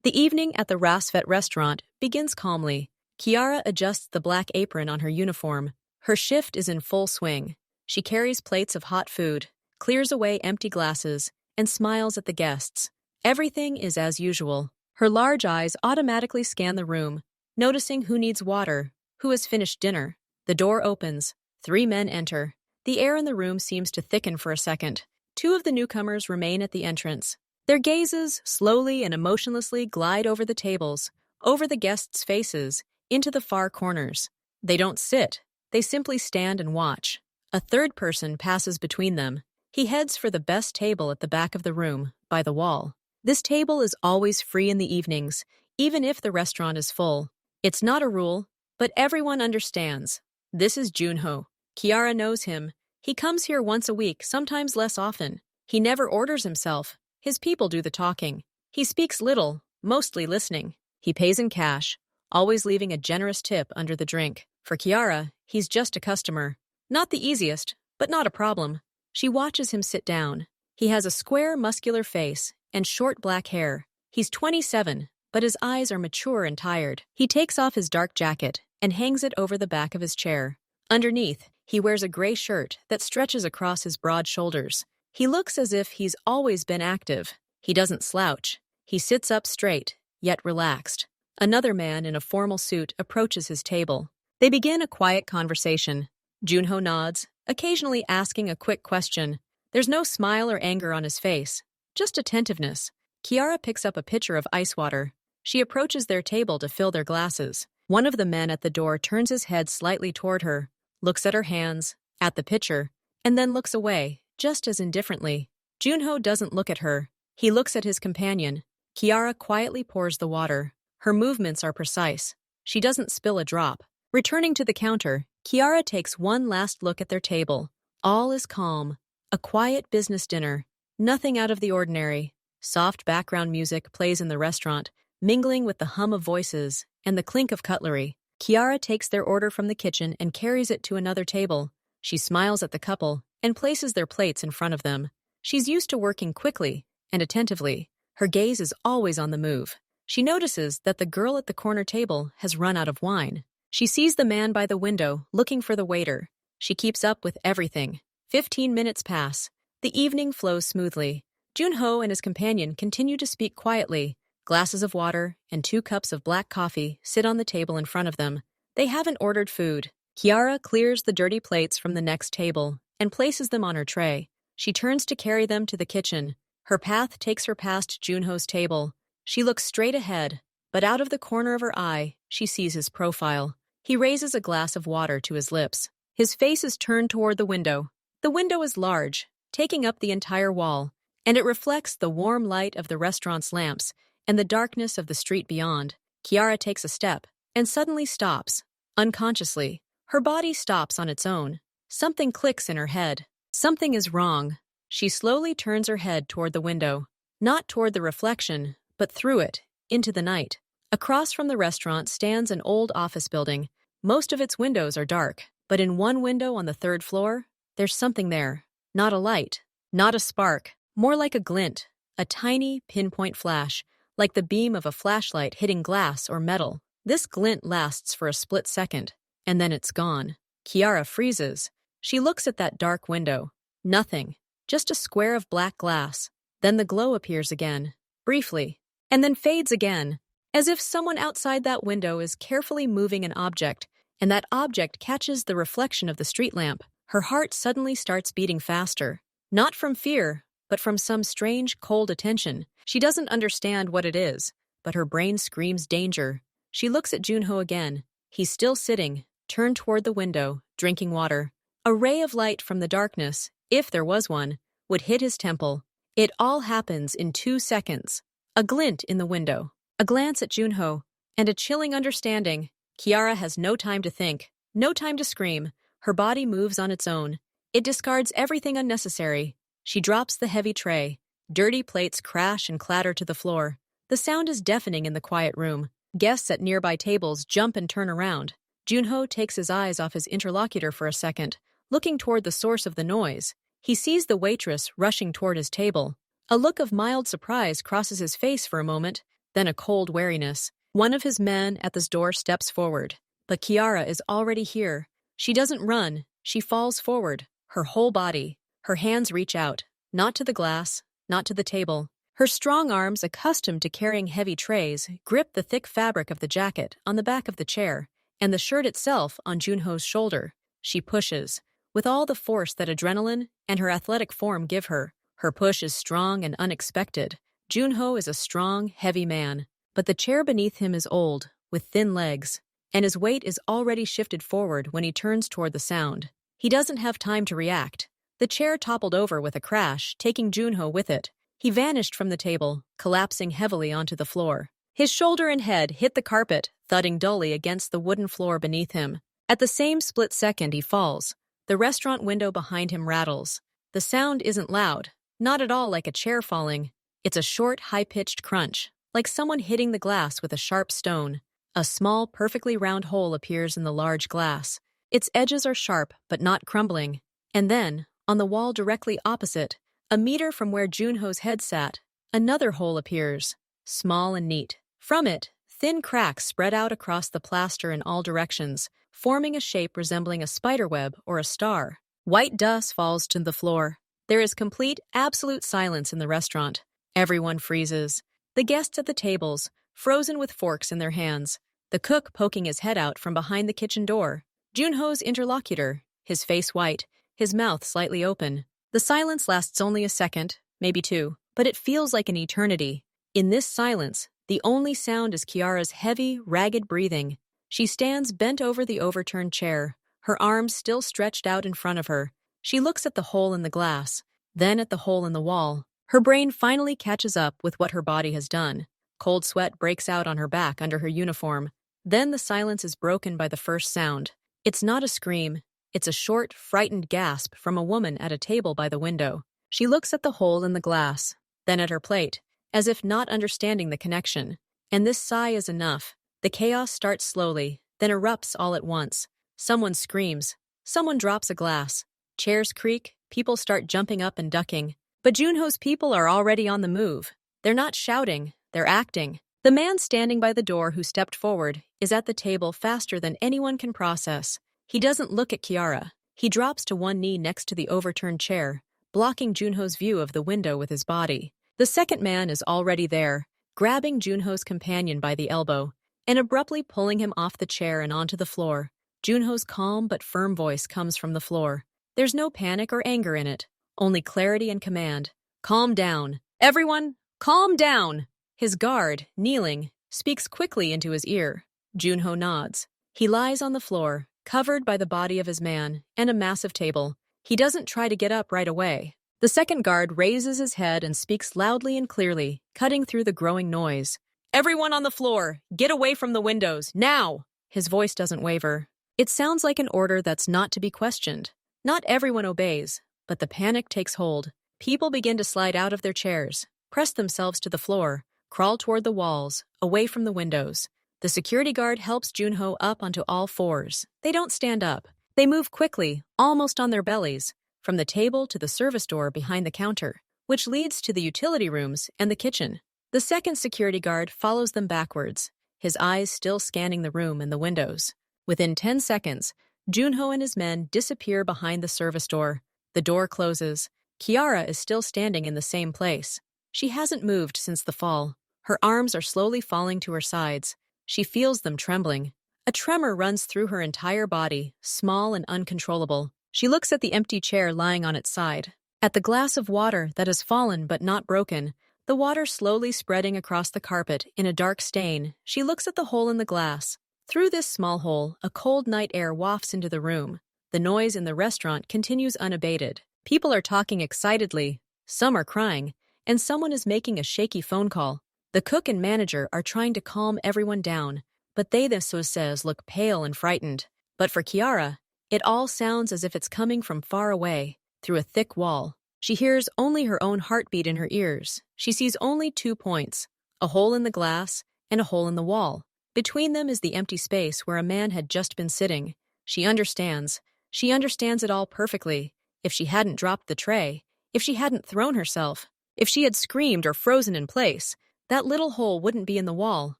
The evening at the Rasvet restaurant begins calmly. Kiara adjusts the black apron on her uniform. Her shift is in full swing. She carries plates of hot food, clears away empty glasses, and smiles at the guests. Everything is as usual. Her large eyes automatically scan the room, noticing who needs water, who has finished dinner. The door opens. 3 men enter. The air in the room seems to thicken for a second. 2 of the newcomers remain at the entrance. Their gazes slowly and emotionlessly glide over the tables, over the guests' faces, into the far corners. They don't sit. They simply stand and watch. A third person passes between them. He heads for the best table at the back of the room, by the wall. This table is always free in the evenings, even if the restaurant is full. It's not a rule, but everyone understands. This is Junho. Kiara knows him. He comes here once a week, sometimes less often. He never orders himself. His people do the talking. He speaks little, mostly listening. He pays in cash, always leaving a generous tip under the drink. For Kiara, he's just a customer. Not the easiest, but not a problem. She watches him sit down. He has a square, muscular face and short black hair. He's 27, but his eyes are mature and tired. He takes off his dark jacket and hangs it over the back of his chair. Underneath, he wears a gray shirt that stretches across his broad shoulders. He looks as if he's always been active. He doesn't slouch. He sits up straight, yet relaxed. Another man in a formal suit approaches his table. They begin a quiet conversation. Junho nods, occasionally asking a quick question. There's no smile or anger on his face, just attentiveness. Kiara picks up a pitcher of ice water. She approaches their table to fill their glasses. One of the men at the door turns his head slightly toward her, looks at her hands, at the pitcher, and then looks away, just as indifferently. Junho doesn't look at her. He looks at his companion. Kiara quietly pours the water. Her movements are precise. She doesn't spill a drop. Returning to the counter, Kiara takes one last look at their table. All is calm. A quiet business dinner. Nothing out of the ordinary. Soft background music plays in the restaurant, mingling with the hum of voices and the clink of cutlery. Kiara takes their order from the kitchen and carries it to another table. She smiles at the couple and places their plates in front of them. She's used to working quickly and attentively. Her gaze is always on the move. She notices that the girl at the corner table has run out of wine. She sees the man by the window looking for the waiter. She keeps up with everything. 15 minutes pass. The evening flows smoothly. Junho and his companion continue to speak quietly. Glasses of water and 2 cups of black coffee sit on the table in front of them. They haven't ordered food. Kiara clears the dirty plates from the next table and places them on her tray. She turns to carry them to the kitchen. Her path takes her past Junho's table. She looks straight ahead, but out of the corner of her eye, she sees his profile. He raises a glass of water to his lips. His face is turned toward the window. The window is large, taking up the entire wall, and it reflects the warm light of the restaurant's lamps and the darkness of the street beyond. Kiara takes a step and suddenly stops. Unconsciously, her body stops on its own. Something clicks in her head. Something is wrong. She slowly turns her head toward the window, not toward the reflection, but through it, into the night. Across from the restaurant stands an old office building. Most of its windows are dark, but in one window on the 3rd floor, there's something there. Not a light, not a spark, more like a glint, a tiny pinpoint flash, like the beam of a flashlight hitting glass or metal. This glint lasts for a split second, and then it's gone. Kiara freezes. She looks at that dark window. Nothing, just a square of black glass. Then the glow appears again, briefly, and then fades again, as if someone outside that window is carefully moving an object, and that object catches the reflection of the street lamp. Her heart suddenly starts beating faster, not from fear, but from some strange, cold attention. She doesn't understand what it is, but her brain screams danger. She looks at Junho again. He's still sitting, turned toward the window, drinking water. A ray of light from the darkness, if there was one, would hit his temple. It all happens in 2 seconds. A glint in the window, a glance at Junho, and a chilling understanding. Kiara has no time to think, no time to scream. Her body moves on its own. It discards everything unnecessary. She drops the heavy tray. Dirty plates crash and clatter to the floor. The sound is deafening in the quiet room. Guests at nearby tables jump and turn around. Junho takes his eyes off his interlocutor for a second, looking toward the source of the noise. He sees the waitress rushing toward his table. A look of mild surprise crosses his face for a moment, then a cold wariness. One of his men at this door steps forward, but Kiara is already here. She doesn't run, she falls forward, her whole body. Her hands reach out, not to the glass, not to the table. Her strong arms, accustomed to carrying heavy trays, grip the thick fabric of the jacket on the back of the chair, and the shirt itself on Junho's shoulder. She pushes, with all the force that adrenaline and her athletic form give her. Her push is strong and unexpected. Junho is a strong, heavy man, but the chair beneath him is old, with thin legs, and his weight is already shifted forward when he turns toward the sound. He doesn't have time to react. The chair toppled over with a crash, taking Junho with it. He vanished from the table, collapsing heavily onto the floor. His shoulder and head hit the carpet, thudding dully against the wooden floor beneath him. At the same split second he falls. The restaurant window behind him rattles. The sound isn't loud, not at all like a chair falling. It's a short, high-pitched crunch, like someone hitting the glass with a sharp stone. A small, perfectly round hole appears in the large glass. Its edges are sharp, but not crumbling. And then, on the wall directly opposite, a meter from where Junho's head sat, another hole appears, small and neat. From it, thin cracks spread out across the plaster in all directions, forming a shape resembling a spiderweb or a star. White dust falls to the floor. There is complete, absolute silence in the restaurant. Everyone freezes. The guests at the tables, frozen with forks in their hands. The cook poking his head out from behind the kitchen door. Junho's interlocutor, his face white, his mouth slightly open. The silence lasts only a second, maybe two, but it feels like an eternity. In this silence, the only sound is Kiara's heavy, ragged breathing. She stands bent over the overturned chair, her arms still stretched out in front of her. She looks at the hole in the glass, then at the hole in the wall. Her brain finally catches up with what her body has done. Cold sweat breaks out on her back under her uniform. Then the silence is broken by the first sound. It's not a scream. It's a short, frightened gasp from a woman at a table by the window. She looks at the hole in the glass, then at her plate, as if not understanding the connection. And this sigh is enough. The chaos starts slowly, then erupts all at once. Someone screams. Someone drops a glass. Chairs creak, people start jumping up and ducking. But Junho's people are already on the move. They're not shouting, they're acting. The man standing by the door who stepped forward is at the table faster than anyone can process. He doesn't look at Kiara. He drops to one knee next to the overturned chair, blocking Junho's view of the window with his body. The second man is already there, grabbing Junho's companion by the elbow and abruptly pulling him off the chair and onto the floor. Junho's calm but firm voice comes from the floor. There's no panic or anger in it, only clarity and command. Calm down. Everyone, calm down. His guard, kneeling, speaks quickly into his ear. Junho nods. He lies on the floor, covered by the body of his man and a massive table. He doesn't try to get up right away. The second guard raises his head and speaks loudly and clearly, cutting through the growing noise. Everyone on the floor, get away from the windows, now! His voice doesn't waver. It sounds like an order that's not to be questioned. Not everyone obeys, but the panic takes hold. People begin to slide out of their chairs, press themselves to the floor, crawl toward the walls, away from the windows. The security guard helps Junho up onto all fours. They don't stand up. They move quickly, almost on their bellies, from the table to the service door behind the counter, which leads to the utility rooms and the kitchen. The second security guard follows them backwards, his eyes still scanning the room and the windows. Within 10 seconds, Junho and his men disappear behind the service door. The door closes. Kiara is still standing in the same place. She hasn't moved since the fall. Her arms are slowly falling to her sides. She feels them trembling. A tremor runs through her entire body, small and uncontrollable. She looks at the empty chair lying on its side, at the glass of water that has fallen but not broken, the water slowly spreading across the carpet in a dark stain. She looks at the hole in the glass. Through this small hole, a cold night air wafts into the room. The noise in the restaurant continues unabated. People are talking excitedly, some are crying, and someone is making a shaky phone call. The cook and manager are trying to calm everyone down, but they themselves look pale and frightened. But for Kiara, it all sounds as if it's coming from far away, through a thick wall. She hears only her own heartbeat in her ears. She sees only 2 points, a hole in the glass and a hole in the wall. Between them is the empty space where a man had just been sitting. She understands. She understands it all perfectly. If she hadn't dropped the tray, if she hadn't thrown herself, if she had screamed or frozen in place, That little hole wouldn't be in the wall.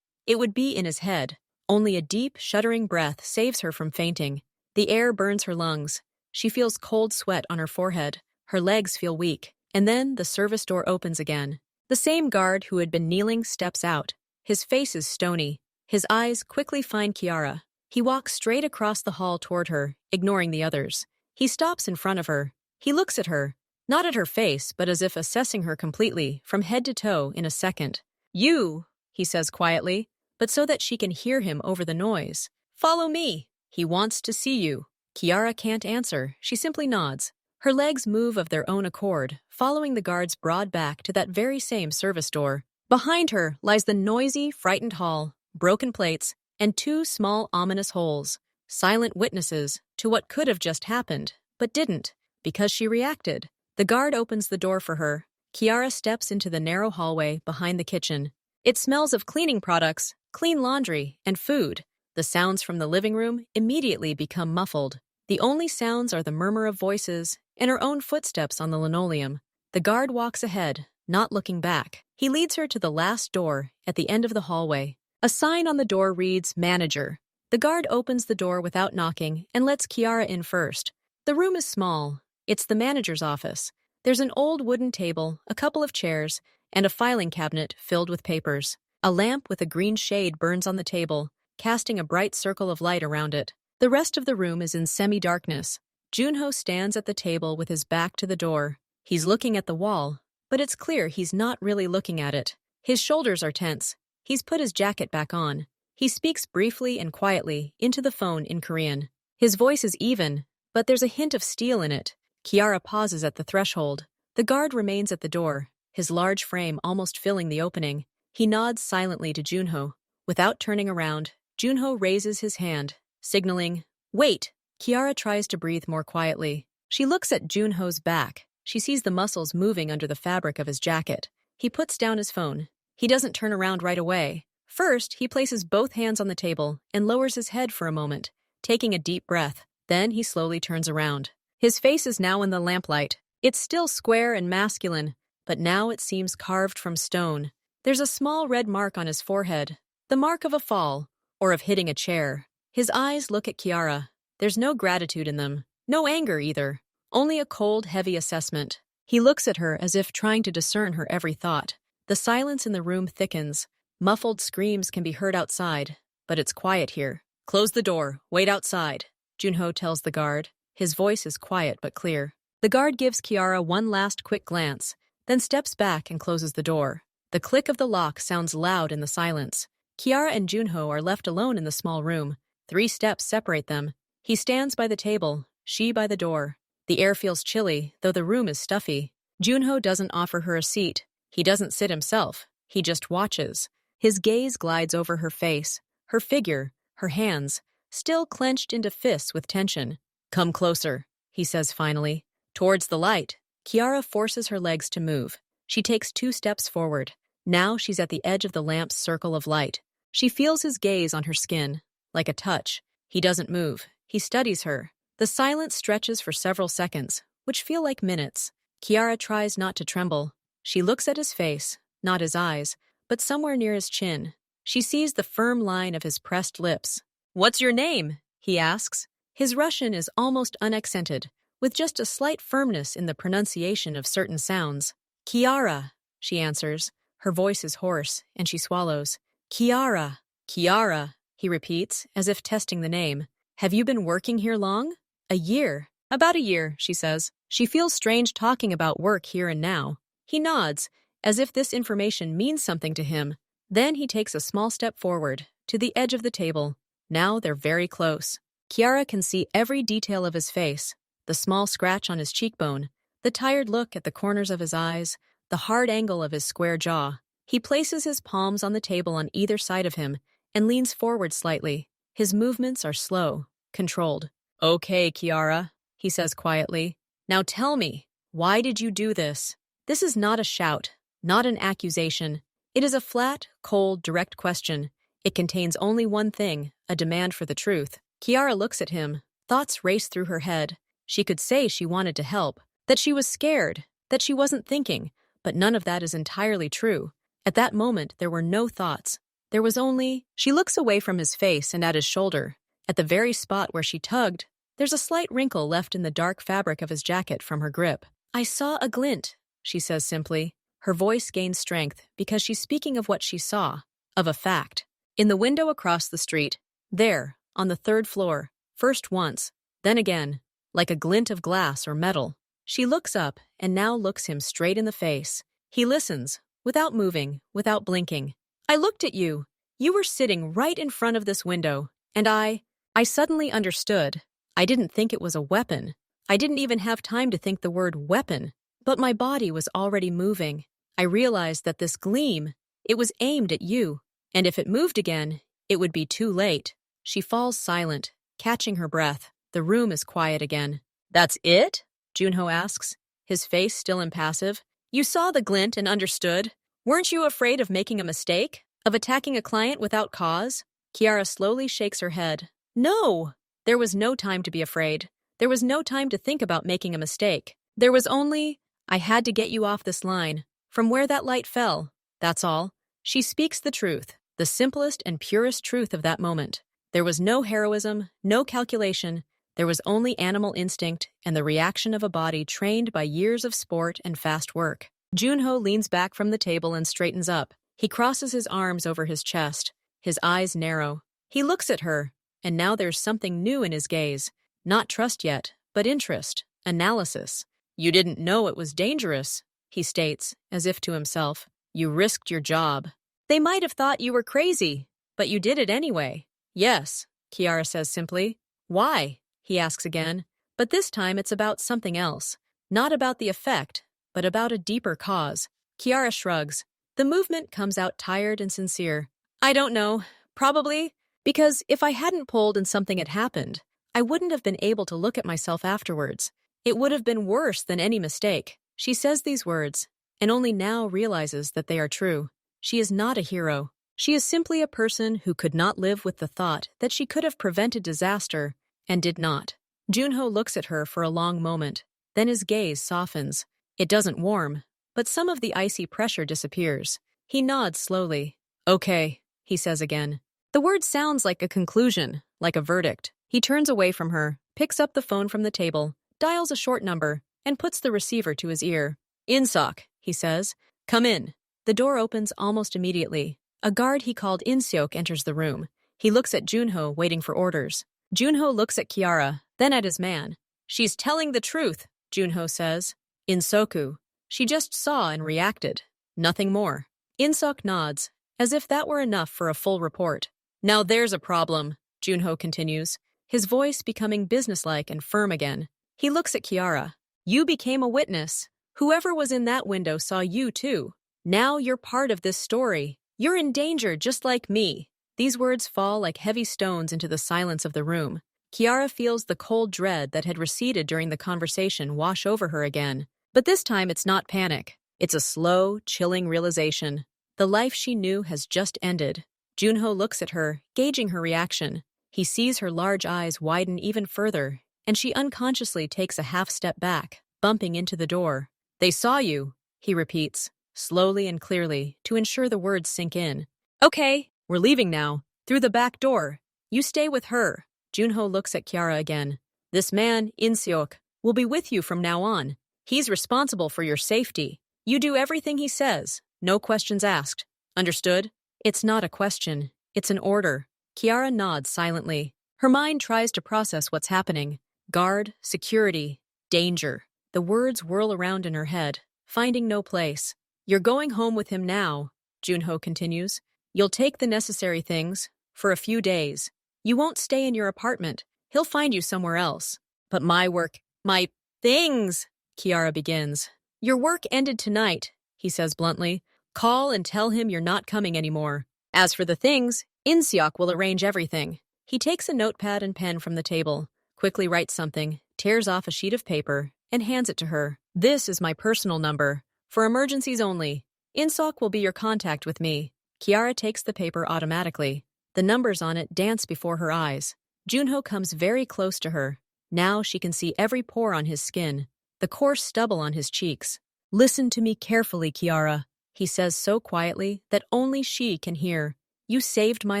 It would be in his head. Only a deep, shuddering breath saves her from fainting. The air burns her lungs. She feels cold sweat on her forehead. Her legs feel weak. And then the service door opens again. The same guard who had been kneeling steps out. His face is stony. His eyes quickly find Kiara. He walks straight across the hall toward her, ignoring the others. He stops in front of her. He looks at her, not at her face, but as if assessing her completely, from head to toe, in a second. "You," he says quietly, but so that she can hear him over the noise. "Follow me. He wants to see you." Kiara can't answer. She simply nods. Her legs move of their own accord, following the guard's broad back to that very same service door. Behind her lies the noisy, frightened hall, broken plates, and two small, ominous holes. Silent witnesses to what could have just happened, but didn't, because she reacted. The guard opens the door for her. Kiara steps into the narrow hallway behind the kitchen. It smells of cleaning products, clean laundry, and food. The sounds from the living room immediately become muffled. The only sounds are the murmur of voices and her own footsteps on the linoleum. The guard walks ahead, not looking back. He leads her to the last door at the end of the hallway. A sign on the door reads, "Manager." The guard opens the door without knocking and lets Kiara in first. The room is small. It's the manager's office. There's an old wooden table, a couple of chairs, and a filing cabinet filled with papers. A lamp with a green shade burns on the table, casting a bright circle of light around it. The rest of the room is in semi-darkness. Junho stands at the table with his back to the door. He's looking at the wall, but it's clear he's not really looking at it. His shoulders are tense. He's put his jacket back on. He speaks briefly and quietly into the phone in Korean. His voice is even, but there's a hint of steel in it. Kiara pauses at the threshold. The guard remains at the door, his large frame almost filling the opening. He nods silently to Junho. Without turning around, Junho raises his hand, signaling, "Wait!" Kiara tries to breathe more quietly. She looks at Junho's back. She sees the muscles moving under the fabric of his jacket. He puts down his phone. He doesn't turn around right away. First, he places both hands on the table and lowers his head for a moment, taking a deep breath. Then he slowly turns around. His face is now in the lamplight. It's still square and masculine, but now it seems carved from stone. There's a small red mark on his forehead, the mark of a fall, or of hitting a chair. His eyes look at Kiara. There's no gratitude in them, no anger either, only a cold, heavy assessment. He looks at her as if trying to discern her every thought. The silence in the room thickens. Muffled screams can be heard outside, but it's quiet here. "Close the door. Wait outside," Junho tells the guard. His voice is quiet but clear. The guard gives Kiara one last quick glance, then steps back and closes the door. The click of the lock sounds loud in the silence. Kiara and Junho are left alone in the small room. 3 steps separate them. He stands by the table, she by the door. The air feels chilly, though the room is stuffy. Junho doesn't offer her a seat. He doesn't sit himself. He just watches. His gaze glides over her face, her figure, her hands, still clenched into fists with tension. "Come closer," he says finally. Towards the light. Kiara forces her legs to move. She takes 2 steps forward. Now she's at the edge of the lamp's circle of light. She feels his gaze on her skin, like a touch. He doesn't move. He studies her. The silence stretches for several seconds, which feel like minutes. Kiara tries not to tremble. She looks at his face, not his eyes, but somewhere near his chin. She sees the firm line of his pressed lips. "What's your name?" he asks. His Russian is almost unaccented, with just a slight firmness in the pronunciation of certain sounds. "Kiara," she answers. Her voice is hoarse, and she swallows. "Kiara, Kiara," he repeats, as if testing the name. "Have you been working here long?" "A year." "About a year," she says. She feels strange talking about work here and now. He nods, as if this information means something to him. Then he takes a small step forward, to the edge of the table. Now they're very close. Kiara can see every detail of his face, the small scratch on his cheekbone, the tired look at the corners of his eyes, the hard angle of his square jaw. He places his palms on the table on either side of him and leans forward slightly. His movements are slow, controlled. "Okay, Kiara," he says quietly. "Now tell me, why did you do this?" This is not a shout, not an accusation. It is a flat, cold, direct question. It contains only one thing, a demand for the truth. Kiara looks at him. Thoughts race through her head. She could say she wanted to help, that she was scared, that she wasn't thinking, but none of that is entirely true. At that moment, there were no thoughts. There was only... She looks away from his face and at his shoulder. At the very spot where she tugged, there's a slight wrinkle left in the dark fabric of his jacket from her grip. I saw a glint, she says simply. Her voice gains strength because she's speaking of what she saw, of a fact. In the window across the street, there, on the third floor, first once, then again, like a glint of glass or metal. She looks up and now looks him straight in the face. He listens, without moving, without blinking. I looked at you. You were sitting right in front of this window, and I suddenly understood. I didn't think it was a weapon. I didn't even have time to think the word weapon, but my body was already moving. I realized that this gleam, it was aimed at you, and if it moved again, it would be too late. She falls silent, catching her breath. The room is quiet again. That's it? Junho asks, his face still impassive. You saw the glint and understood? Weren't you afraid of making a mistake? Of attacking a client without cause? Kiara slowly shakes her head. No! There was no time to be afraid. There was no time to think about making a mistake. There was only, I had to get you off this line, from where that light fell. That's all. She speaks the truth, the simplest and purest truth of that moment. There was no heroism, no calculation. There was only animal instinct and the reaction of a body trained by years of sport and fast work. Junho leans back from the table and straightens up. He crosses his arms over his chest. His eyes narrow. He looks at her, and now there's something new in his gaze. Not trust yet, but interest, analysis. You didn't know it was dangerous, he states, as if to himself. You risked your job. They might have thought you were crazy, but you did it anyway. Yes, Kiara says simply. Why? He asks again. But this time it's about something else. Not about the effect, but about a deeper cause. Kiara shrugs. The movement comes out tired and sincere. I don't know. Probably. Because if I hadn't pulled and something had happened, I wouldn't have been able to look at myself afterwards. It would have been worse than any mistake. She says these words, and only now realizes that they are true. She is not a hero. She is simply a person who could not live with the thought that she could have prevented disaster, and did not. Junho looks at her for a long moment. Then his gaze softens. It doesn't warm, but some of the icy pressure disappears. He nods slowly. Okay, he says again. The word sounds like a conclusion, like a verdict. He turns away from her, picks up the phone from the table, dials a short number, and puts the receiver to his ear. Insok, he says. Come in. The door opens almost immediately. A guard he called Inseok enters the room. He looks at Junho, waiting for orders. Junho looks at Kiara, then at his man. She's telling the truth, Junho says. Insoku. She just saw and reacted. Nothing more. Insok nods, as if that were enough for a full report. Now there's a problem, Junho continues, his voice becoming businesslike and firm again. He looks at Kiara. You became a witness. Whoever was in that window saw you too. Now you're part of this story. You're in danger just like me. These words fall like heavy stones into the silence of the room. Kiara feels the cold dread that had receded during the conversation wash over her again. But this time it's not panic. It's a slow, chilling realization. The life she knew has just ended. Junho looks at her, gauging her reaction. He sees her large eyes widen even further, and she unconsciously takes a half step back, bumping into the door. They saw you, he repeats, slowly and clearly, to ensure the words sink in. Okay, we're leaving now, through the back door. You stay with her. Junho looks at Kiara again. This man, Inseok, will be with you from now on. He's responsible for your safety. You do everything he says, no questions asked. Understood? It's not a question. It's an order. Kiara nods silently. Her mind tries to process what's happening. Guard, security, danger. The words whirl around in her head, finding no place. You're going home with him now, Junho continues. You'll take the necessary things, for a few days. You won't stay in your apartment. He'll find you somewhere else. But my work, my things, Kiara begins. Your work ended tonight, he says bluntly. Call and tell him you're not coming anymore. As for the things, Inseok will arrange everything. He takes a notepad and pen from the table, quickly writes something, tears off a sheet of paper, and hands it to her. This is my personal number. For emergencies only. Inseok will be your contact with me. Kiara takes the paper automatically. The numbers on it dance before her eyes. Junho comes very close to her. Now she can see every pore on his skin, the coarse stubble on his cheeks. Listen to me carefully, Kiara. he says so quietly that only she can hear. You saved my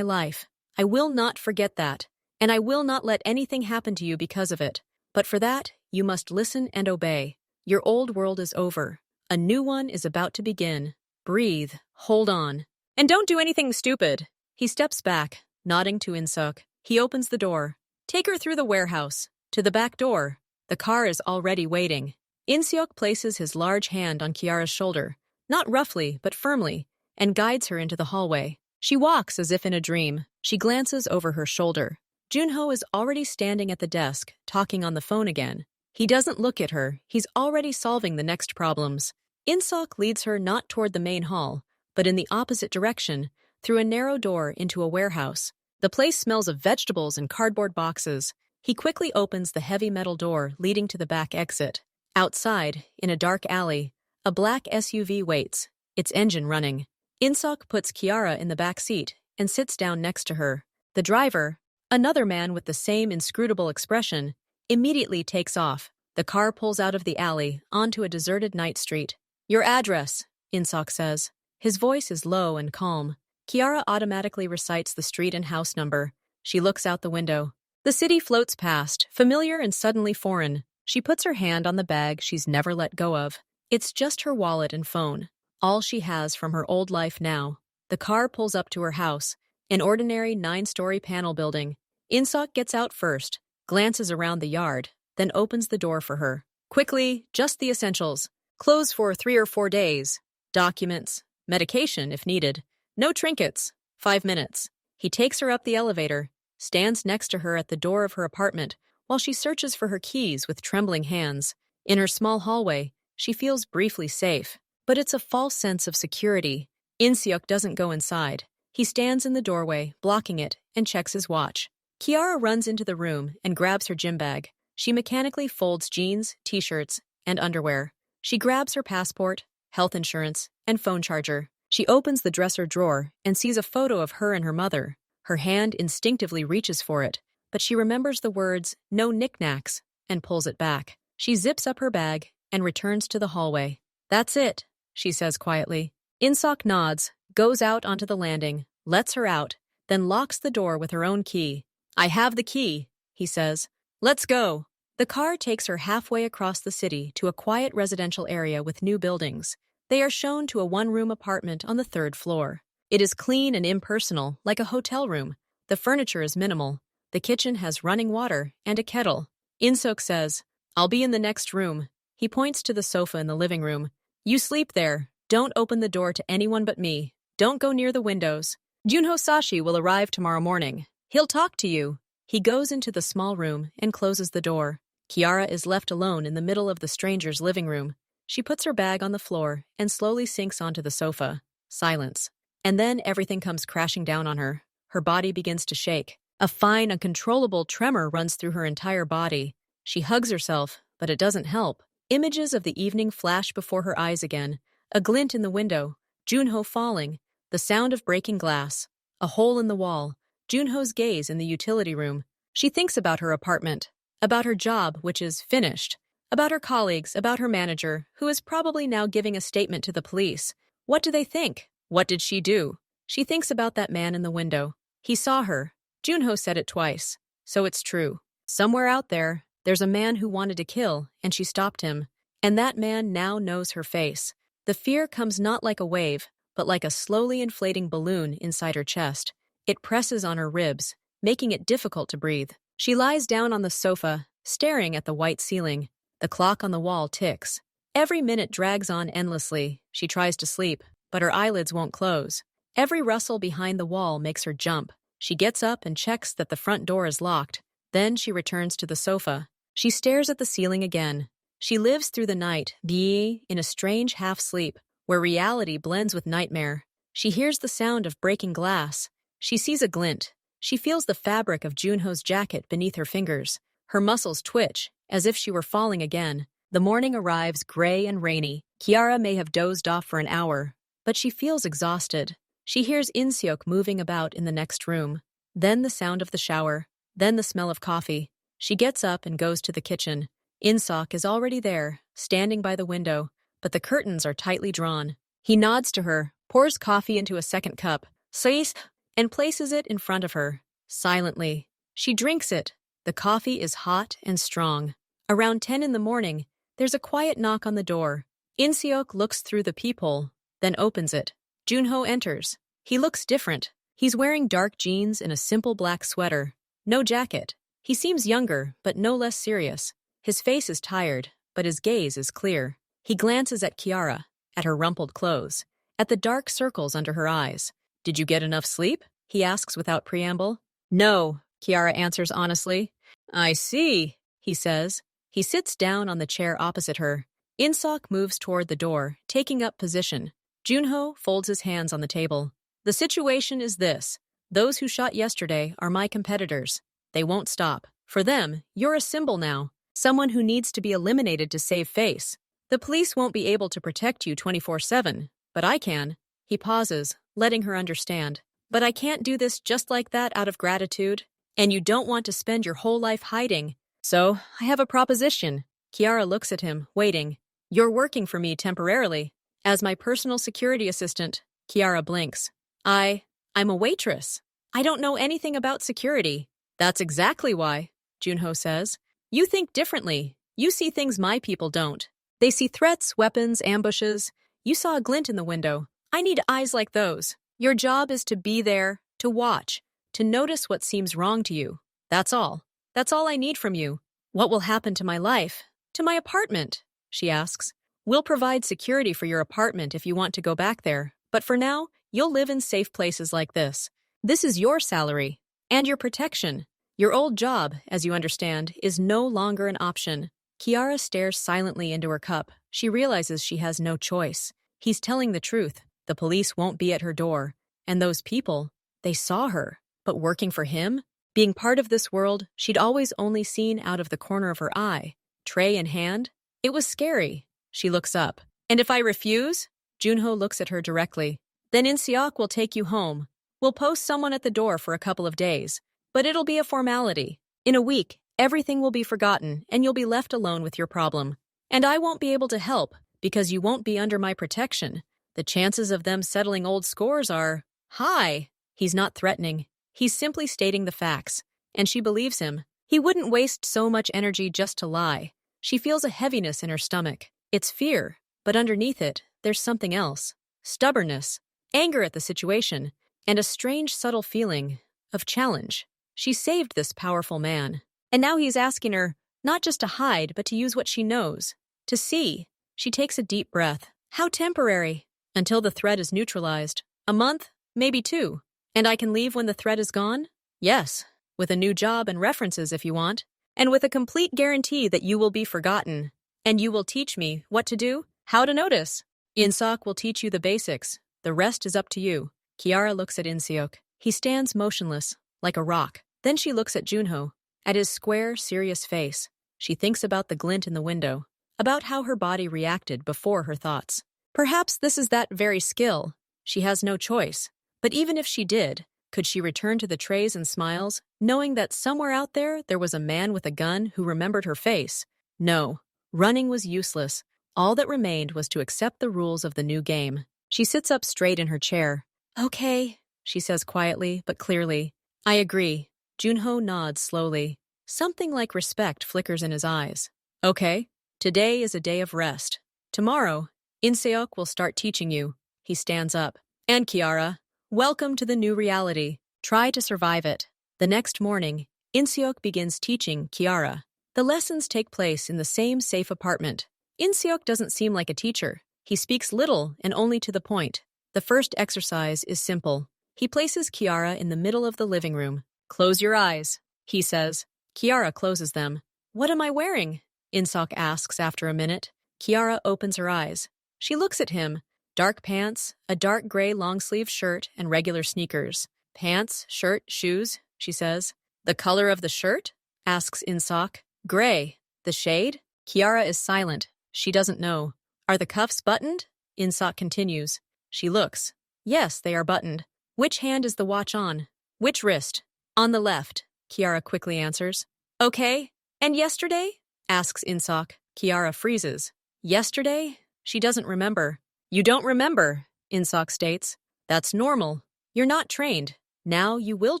life. I will not forget that, and I will not let anything happen to you because of it. But for that, you must listen and obey. Your old world is over. A new one is about to begin. Breathe, hold on, and don't do anything stupid. He steps back, nodding to In-suk. He opens the door. Take her through the warehouse, to the back door. The car is already waiting. In-suk places his large hand on Kiara's shoulder, not roughly, but firmly, and guides her into the hallway. She walks as if in a dream. She glances over her shoulder. Junho is already standing at the desk, talking on the phone again. He doesn't look at her. He's already solving the next problems. In-suk leads her not toward the main hall, but in the opposite direction, through a narrow door into a warehouse. The place smells of vegetables and cardboard boxes. He quickly opens the heavy metal door leading to the back exit. Outside, in a dark alley, a black SUV waits, its engine running. In-suk puts Kiara in the back seat and sits down next to her. The driver, another man with the same inscrutable expression, immediately takes off. The car pulls out of the alley onto a deserted night street. Your address, In-suk says. His voice is low and calm. Kiara automatically recites the street and house number. She looks out the window. The city floats past, familiar and suddenly foreign. She puts her hand on the bag she's never let go of. It's just her wallet and phone, all she has from her old life now. The car pulls up to her house, an ordinary 9-story panel building. In-suk gets out first, glances around the yard, then opens the door for her. Quickly, just the essentials. Clothes for 3 or 4 days. Documents. Medication if needed. No trinkets. 5 minutes. He takes her up the elevator, stands next to her at the door of her apartment, while she searches for her keys with trembling hands. In her small hallway, she feels briefly safe, but it's a false sense of security. In-suk doesn't go inside. He stands in the doorway, blocking it, and checks his watch. Kiara runs into the room and grabs her gym bag. She mechanically folds jeans, t-shirts, and underwear. She grabs her passport, health insurance, and phone charger. She opens the dresser drawer and sees a photo of her and her mother. Her hand instinctively reaches for it, but she remembers the words, "no knickknacks," and pulls it back. She zips up her bag and returns to the hallway. That's it, she says quietly. In-suk nods, goes out onto the landing, lets her out, then locks the door with her own key. I have the key, he says. Let's go. The car takes her halfway across the city to a quiet residential area with new buildings. They are shown to a one-room apartment on the 3rd floor. It is clean and impersonal, like a hotel room. The furniture is minimal. The kitchen has running water and a kettle. In-suk says, I'll be in the next room. He points to the sofa in the living room. You sleep there. Don't open the door to anyone but me. Don't go near the windows. Junho Sashi will arrive tomorrow morning. He'll talk to you. He goes into the small room and closes the door. Kiara is left alone in the middle of the stranger's living room. She puts her bag on the floor and slowly sinks onto the sofa. Silence. And then everything comes crashing down on her. Her body begins to shake. A fine, uncontrollable tremor runs through her entire body. She hugs herself, but it doesn't help. Images of the evening flash before her eyes again. A glint in the window. Junho falling. The sound of breaking glass. A hole in the wall. Junho's gaze in the utility room. She thinks about her apartment. About her job, which is finished. About her colleagues, about her manager, who is probably now giving a statement to the police. What do they think? What did she do? She thinks about that man in the window. He saw her. Junho said it twice. So it's true. Somewhere out there, there's a man who wanted to kill, and she stopped him. And that man now knows her face. The fear comes not like a wave, but like a slowly inflating balloon inside her chest. It presses on her ribs, making it difficult to breathe. She lies down on the sofa, staring at the white ceiling. The clock on the wall ticks. Every minute drags on endlessly. She tries to sleep, but her eyelids won't close. Every rustle behind the wall makes her jump. She gets up and checks that the front door is locked. Then she returns to the sofa. She stares at the ceiling again. She lives through the night, in a strange half-sleep, where reality blends with nightmare. She hears the sound of breaking glass. She sees a glint. She feels the fabric of Junho's jacket beneath her fingers. Her muscles twitch, as if she were falling again. The morning arrives gray and rainy. Kiara may have dozed off for an hour, but she feels exhausted. She hears In-suk moving about in the next room. Then the sound of the shower. Then the smell of coffee. She gets up and goes to the kitchen. In-suk is already there, standing by the window, but the curtains are tightly drawn. He nods to her, pours coffee into a second cup, says, and places it in front of her, silently. She drinks it. The coffee is hot and strong. Around 10 in the morning, there's a quiet knock on the door. In-seok looks through the peephole, then opens it. Junho enters. He looks different. He's wearing dark jeans and a simple black sweater. No jacket. He seems younger, but no less serious. His face is tired, but his gaze is clear. He glances at Kiara, at her rumpled clothes, at the dark circles under her eyes. "Did you get enough sleep?" he asks without preamble. "No," Kiara answers honestly. "I see," he says. He sits down on the chair opposite her. In-seok moves toward the door, taking up position. Junho folds his hands on the table. "The situation is this. Those who shot yesterday are my competitors. They won't stop. For them, you're a symbol now. Someone who needs to be eliminated to save face. The police won't be able to protect you 24/7, but I can." He pauses, letting her understand. "But I can't do this just like that out of gratitude. And you don't want to spend your whole life hiding. So, I have a proposition." Kiara looks at him, waiting. "You're working for me temporarily. As my personal security assistant." Kiara blinks. I'm a waitress. I don't know anything about security." "That's exactly why," Junho says. "You think differently. You see things my people don't. They see threats, weapons, ambushes. You saw a glint in the window. I need eyes like those. Your job is to be there, to watch, to notice what seems wrong to you. That's all. That's all I need from you." "What will happen to my life? To my apartment?" she asks. "We'll provide security for your apartment if you want to go back there. But for now, you'll live in safe places like this. This is your salary and your protection. Your old job, as you understand, is no longer an option." Kiara stares silently into her cup. She realizes she has no choice. He's telling the truth. The police won't be at her door. And those people, they saw her. But working for him? Being part of this world she'd always only seen out of the corner of her eye, tray in hand? It was scary. She looks up. "And if I refuse?" Junho looks at her directly. "Then In-seok will take you home. We'll post someone at the door for a couple of days. But it'll be a formality. In a week, everything will be forgotten and you'll be left alone with your problem. And I won't be able to help because you won't be under my protection. The chances of them settling old scores are high." He's not threatening. He's simply stating the facts. And she believes him. He wouldn't waste so much energy just to lie. She feels a heaviness in her stomach. It's fear, but underneath it, there's something else. Stubbornness, anger at the situation, and a strange subtle feeling of challenge. She saved this powerful man. And now he's asking her, not just to hide, but to use what she knows. To see. She takes a deep breath. How temporary? Until the threat is neutralized. A month? Maybe 2. And I can leave when the threat is gone? Yes. With a new job and references if you want. And with a complete guarantee that you will be forgotten. And you will teach me what to do, how to notice. In-seok will teach you the basics. The rest is up to you. Kiara looks at In-seok. He stands motionless, like a rock. Then she looks at Junho, at his square, serious face. She thinks about the glint in the window, about how her body reacted before her thoughts. Perhaps this is that very skill. She has no choice. But even if she did, could she return to the trays and smiles, knowing that somewhere out there was a man with a gun who remembered her face? No. Running was useless. All that remained was to accept the rules of the new game. She sits up straight in her chair. "Okay," she says quietly but clearly. "I agree." Junho nods slowly. Something like respect flickers in his eyes. "Okay, today is a day of rest. Tomorrow, In-seok will start teaching you." He stands up. "And Kiara, welcome to the new reality. Try to survive it." The next morning, In-seok begins teaching Kiara. The lessons take place in the same safe apartment. In-seok doesn't seem like a teacher. He speaks little and only to the point. The first exercise is simple. He places Kiara in the middle of the living room. "Close your eyes," he says. Kiara closes them. "What am I wearing?" In-seok asks after a minute. Kiara opens her eyes. She looks at him. Dark pants, a dark gray long-sleeve shirt, and regular sneakers. "Pants, shirt, shoes," she says. "The color of the shirt?" asks In-seok. "Gray. The shade?" Kiara is silent. She doesn't know. "Are the cuffs buttoned?" In-seok continues. She looks. "Yes, they are buttoned." "Which hand is the watch on?" "Which wrist?" "On the left," Kiara quickly answers. "Okay. And yesterday?" asks In-seok. Kiara freezes. "Yesterday?" She doesn't remember. You don't remember, Insok states. That's normal. You're not trained. Now you will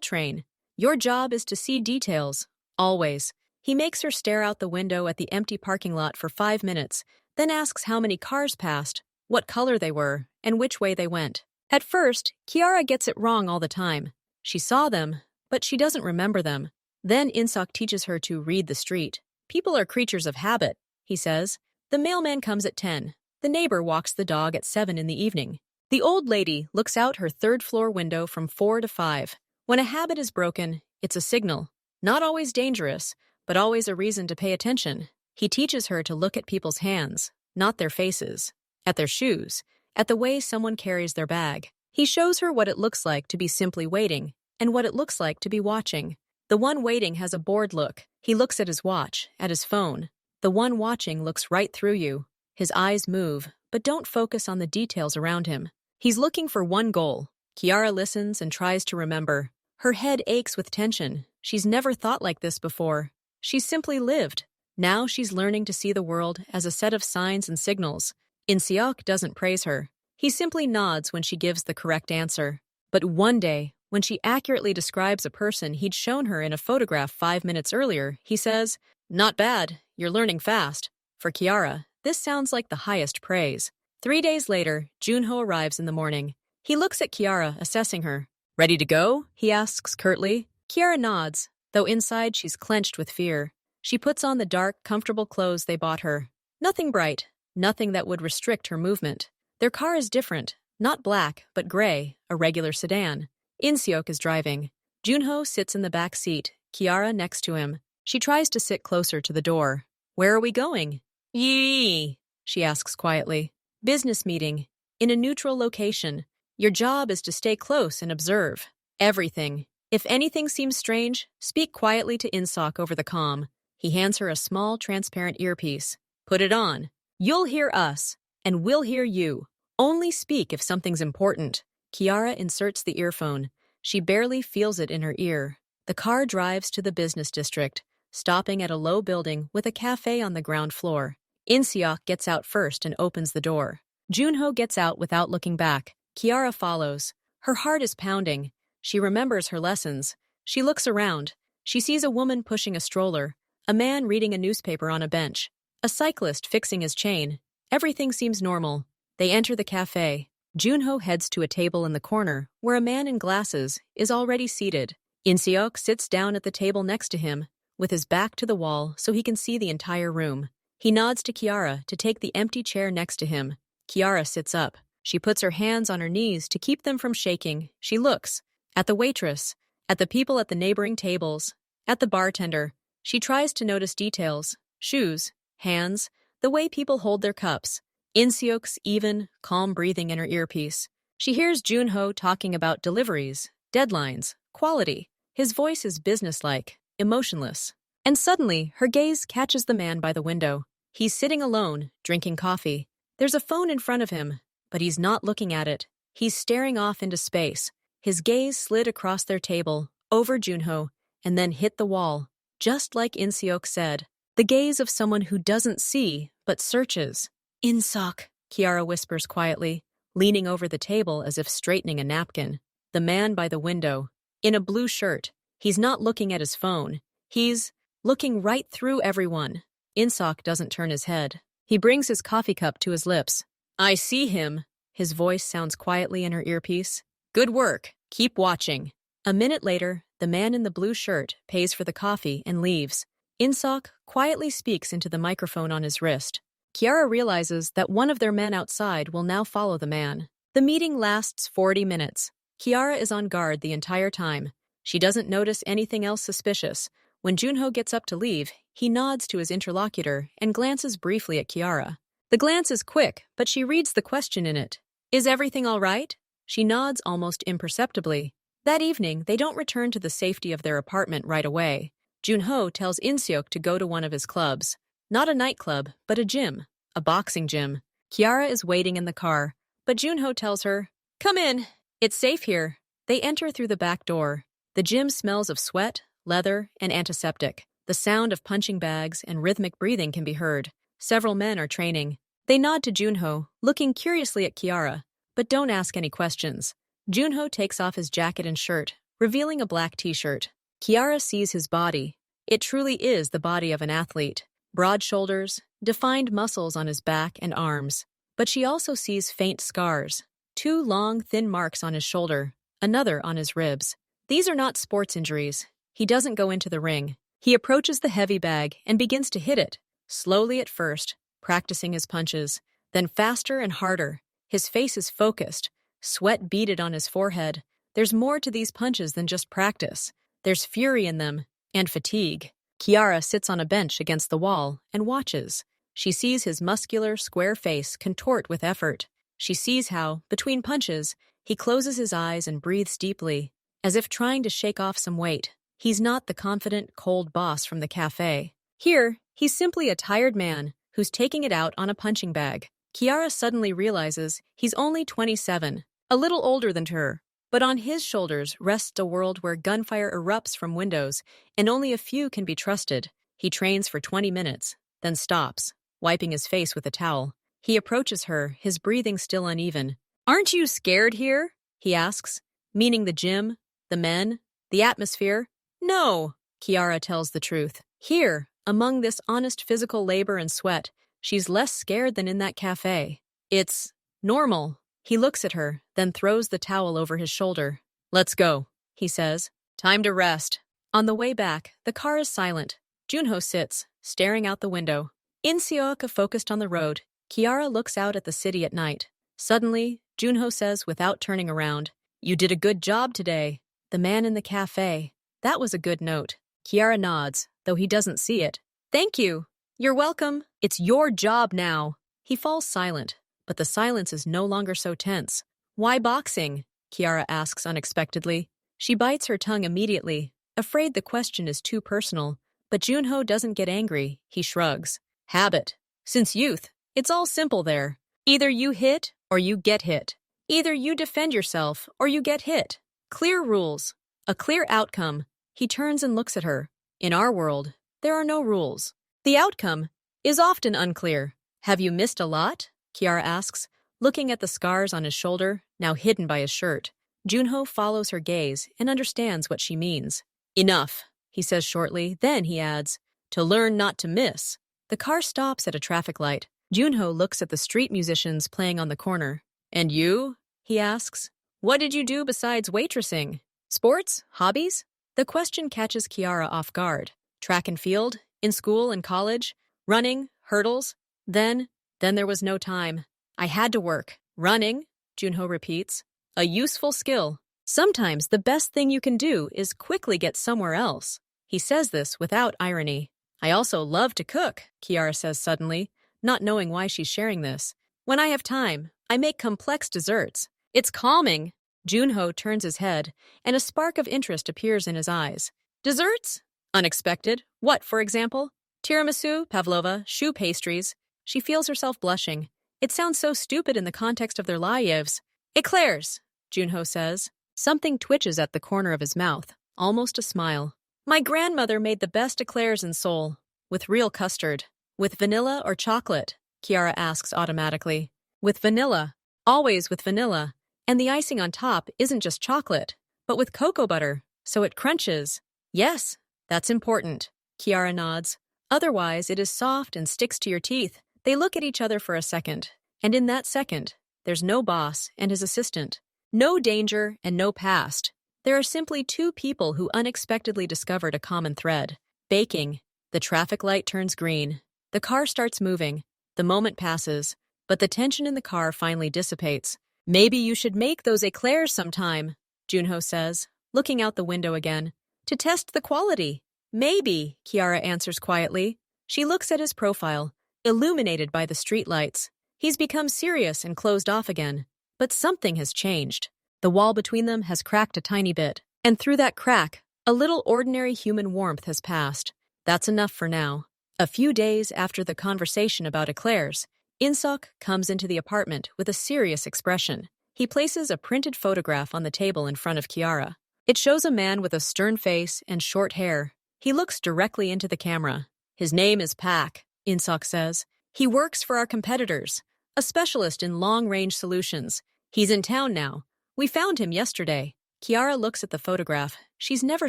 train. Your job is to see details. Always. He makes her stare out the window at the empty parking lot for 5 minutes, then asks how many cars passed, what color they were, and which way they went. At first, Kiara gets it wrong all the time. She saw them, but she doesn't remember them. Then Insok teaches her to read the street. People are creatures of habit, he says. The mailman comes at 10. The neighbor walks the dog at 7 in the evening. The old lady looks out her third-floor window from 4 to 5. When a habit is broken, it's a signal. Not always dangerous, but always a reason to pay attention. He teaches her to look at people's hands, not their faces, at their shoes, at the way someone carries their bag. He shows her what it looks like to be simply waiting, and what it looks like to be watching. The one waiting has a bored look. He looks at his watch, at his phone. The one watching looks right through you. His eyes move, but don't focus on the details around him. He's looking for one goal. Kiara listens and tries to remember. Her head aches with tension. She's never thought like this before. She's simply lived. Now she's learning to see the world as a set of signs and signals. In-seok doesn't praise her. He simply nods when she gives the correct answer. But one day, when she accurately describes a person he'd shown her in a photograph 5 minutes earlier, he says, "Not bad, you're learning fast." For Kiara, this sounds like the highest praise. 3 days later, Junho arrives in the morning. He looks at Kiara, assessing her. "Ready to go?" he asks curtly. Kiara nods, though inside she's clenched with fear. She puts on the dark, comfortable clothes they bought her. Nothing bright, nothing that would restrict her movement. Their car is different, not black, but gray, a regular sedan. In-seok is driving. Junho sits in the back seat, Kiara next to him. She tries to sit closer to the door. "Where are we going?" "Yee," she asks quietly. "Business meeting. In a neutral location. Your job is to stay close and observe. Everything. If anything seems strange, speak quietly to In-seok over the comm." He hands her a small, transparent earpiece. "Put it on. You'll hear us, and we'll hear you. Only speak if something's important." Kiara inserts the earphone. She barely feels it in her ear. The car drives to the business district, stopping at a low building with a cafe on the ground floor. In-seok gets out first and opens the door. Junho gets out without looking back. Kiara follows. Her heart is pounding. She remembers her lessons. She looks around. She sees a woman pushing a stroller, a man reading a newspaper on a bench, a cyclist fixing his chain. Everything seems normal. They enter the cafe. Junho heads to a table in the corner, where a man in glasses is already seated. In-seok sits down at the table next to him, with his back to the wall so he can see the entire room. He nods to Kiara to take the empty chair next to him. Kiara sits up. She puts her hands on her knees to keep them from shaking. She looks at the waitress, at the people at the neighboring tables, at the bartender. She tries to notice details, shoes, hands, the way people hold their cups. In-seok's even, calm breathing in her earpiece. She hears Junho talking about deliveries, deadlines, quality. His voice is businesslike, emotionless. And suddenly, her gaze catches the man by the window. He's sitting alone, drinking coffee. There's a phone in front of him, but he's not looking at it. He's staring off into space. His gaze slid across their table, over Junho, and then hit the wall, just like In-seok said. The gaze of someone who doesn't see, but searches. "In-seok," Kiara whispers quietly, leaning over the table as if straightening a napkin. The man by the window, in a blue shirt. He's not looking at his phone. He's looking right through everyone. In-seok doesn't turn his head. He brings his coffee cup to his lips. "I see him." His voice sounds quietly in her earpiece. "Good work. Keep watching." A minute later, the man in the blue shirt pays for the coffee and leaves. In-seok quietly speaks into the microphone on his wrist. Kiara realizes that one of their men outside will now follow the man. The meeting lasts 40 minutes. Kiara is on guard the entire time. She doesn't notice anything else suspicious. When Junho gets up to leave, he nods to his interlocutor and glances briefly at Kiara. The glance is quick, but she reads the question in it. "Is everything all right?" She nods almost imperceptibly. That evening, they don't return to the safety of their apartment right away. Junho tells In-seok to go to one of his clubs. Not a nightclub, but a gym. A boxing gym. Kiara is waiting in the car, but Junho tells her, "Come in. It's safe here." They enter through the back door. The gym smells of sweat, leather, and antiseptic. The sound of punching bags and rhythmic breathing can be heard. Several men are training. They nod to Junho, looking curiously at Kiara, but don't ask any questions. Junho takes off his jacket and shirt, revealing a black t-shirt. Kiara sees his body. It truly is the body of an athlete. Broad shoulders, defined muscles on his back and arms. But she also sees faint scars. 2 long, thin marks on his shoulder, another on his ribs. These are not sports injuries. He doesn't go into the ring. He approaches the heavy bag and begins to hit it, slowly at first, practicing his punches, then faster and harder. His face is focused, sweat beaded on his forehead. There's more to these punches than just practice. There's fury in them, and fatigue. Kiara sits on a bench against the wall and watches. She sees his muscular, square face contort with effort. She sees how, between punches, he closes his eyes and breathes deeply, as if trying to shake off some weight. He's not the confident, cold boss from the cafe. Here, he's simply a tired man who's taking it out on a punching bag. Kiara suddenly realizes he's only 27, a little older than her. But on his shoulders rests a world where gunfire erupts from windows and only a few can be trusted. He trains for 20 minutes, then stops, wiping his face with a towel. He approaches her, his breathing still uneven. "Aren't you scared here?" he asks, meaning the gym, the men, the atmosphere. "No," Kiara tells the truth. Here, among this honest physical labor and sweat, she's less scared than in that cafe. It's normal. He looks at her, then throws the towel over his shoulder. "Let's go," he says. "Time to rest." On the way back, the car is silent. Junho sits, staring out the window. In Seoka focused on the road, Kiara looks out at the city at night. Suddenly, Junho says without turning around, "You did a good job today." The man in the cafe. That was a good note. Kiara nods, though he doesn't see it. "Thank you. You're welcome. It's your job now." He falls silent, but the silence is no longer so tense. "Why boxing?" Kiara asks unexpectedly. She bites her tongue immediately, afraid the question is too personal. But Junho doesn't get angry. He shrugs. "Habit. Since youth, it's all simple there. Either you hit or you get hit. Either you defend yourself or you get hit. Clear rules. A clear outcome." He turns and looks at her. In our world, there are no rules. The outcome is often unclear. "Have you missed a lot?" Kiara asks, looking at the scars on his shoulder, now hidden by his shirt. Junho follows her gaze and understands what she means. "Enough," he says shortly, then he adds, "to learn not to miss." The car stops at a traffic light. Junho looks at the street musicians playing on the corner. "And you?" he asks. "What did you do besides waitressing? Sports? Hobbies?" The question catches Kiara off guard. Track and field? In school and college? Running? Hurdles? Then there was no time. "I had to work." "Running?" Junho repeats. "A useful skill. Sometimes the best thing you can do is quickly get somewhere else." He says this without irony. "I also love to cook," Kiara says suddenly, not knowing why she's sharing this. "When I have time, I make complex desserts. It's calming." Junho turns his head, and a spark of interest appears in his eyes. "Desserts? Unexpected. What, for example?" "Tiramisu, pavlova, choux pastries." She feels herself blushing. It sounds so stupid in the context of their lives. "Eclairs," Junho says. Something twitches at the corner of his mouth, almost a smile. "My grandmother made the best eclairs in Seoul. With real custard. With vanilla or chocolate?" Kiara asks automatically. "With vanilla. Always with vanilla. And the icing on top isn't just chocolate, but with cocoa butter, so it crunches." "Yes, that's important." Kiara nods. "Otherwise, it is soft and sticks to your teeth." They look at each other for a second, and in that second, there's no boss and his assistant. No danger and no past. There are simply 2 people who unexpectedly discovered a common thread. Baking. The traffic light turns green. The car starts moving. The moment passes, but the tension in the car finally dissipates. "Maybe you should make those eclairs sometime," Junho says, looking out the window again. "To test the quality." "Maybe," Kiara answers quietly. She looks at his profile, illuminated by the streetlights. He's become serious and closed off again. But something has changed. The wall between them has cracked a tiny bit, and through that crack, a little ordinary human warmth has passed. That's enough for now. A few days after the conversation about eclairs, Insok comes into the apartment with a serious expression. He places a printed photograph on the table in front of Kiara. It shows a man with a stern face and short hair. He looks directly into the camera. "His name is Pak," Insok says. He works for our competitors, a specialist in long-range solutions. He's in town now. We found him yesterday. Kiara looks at the photograph. She's never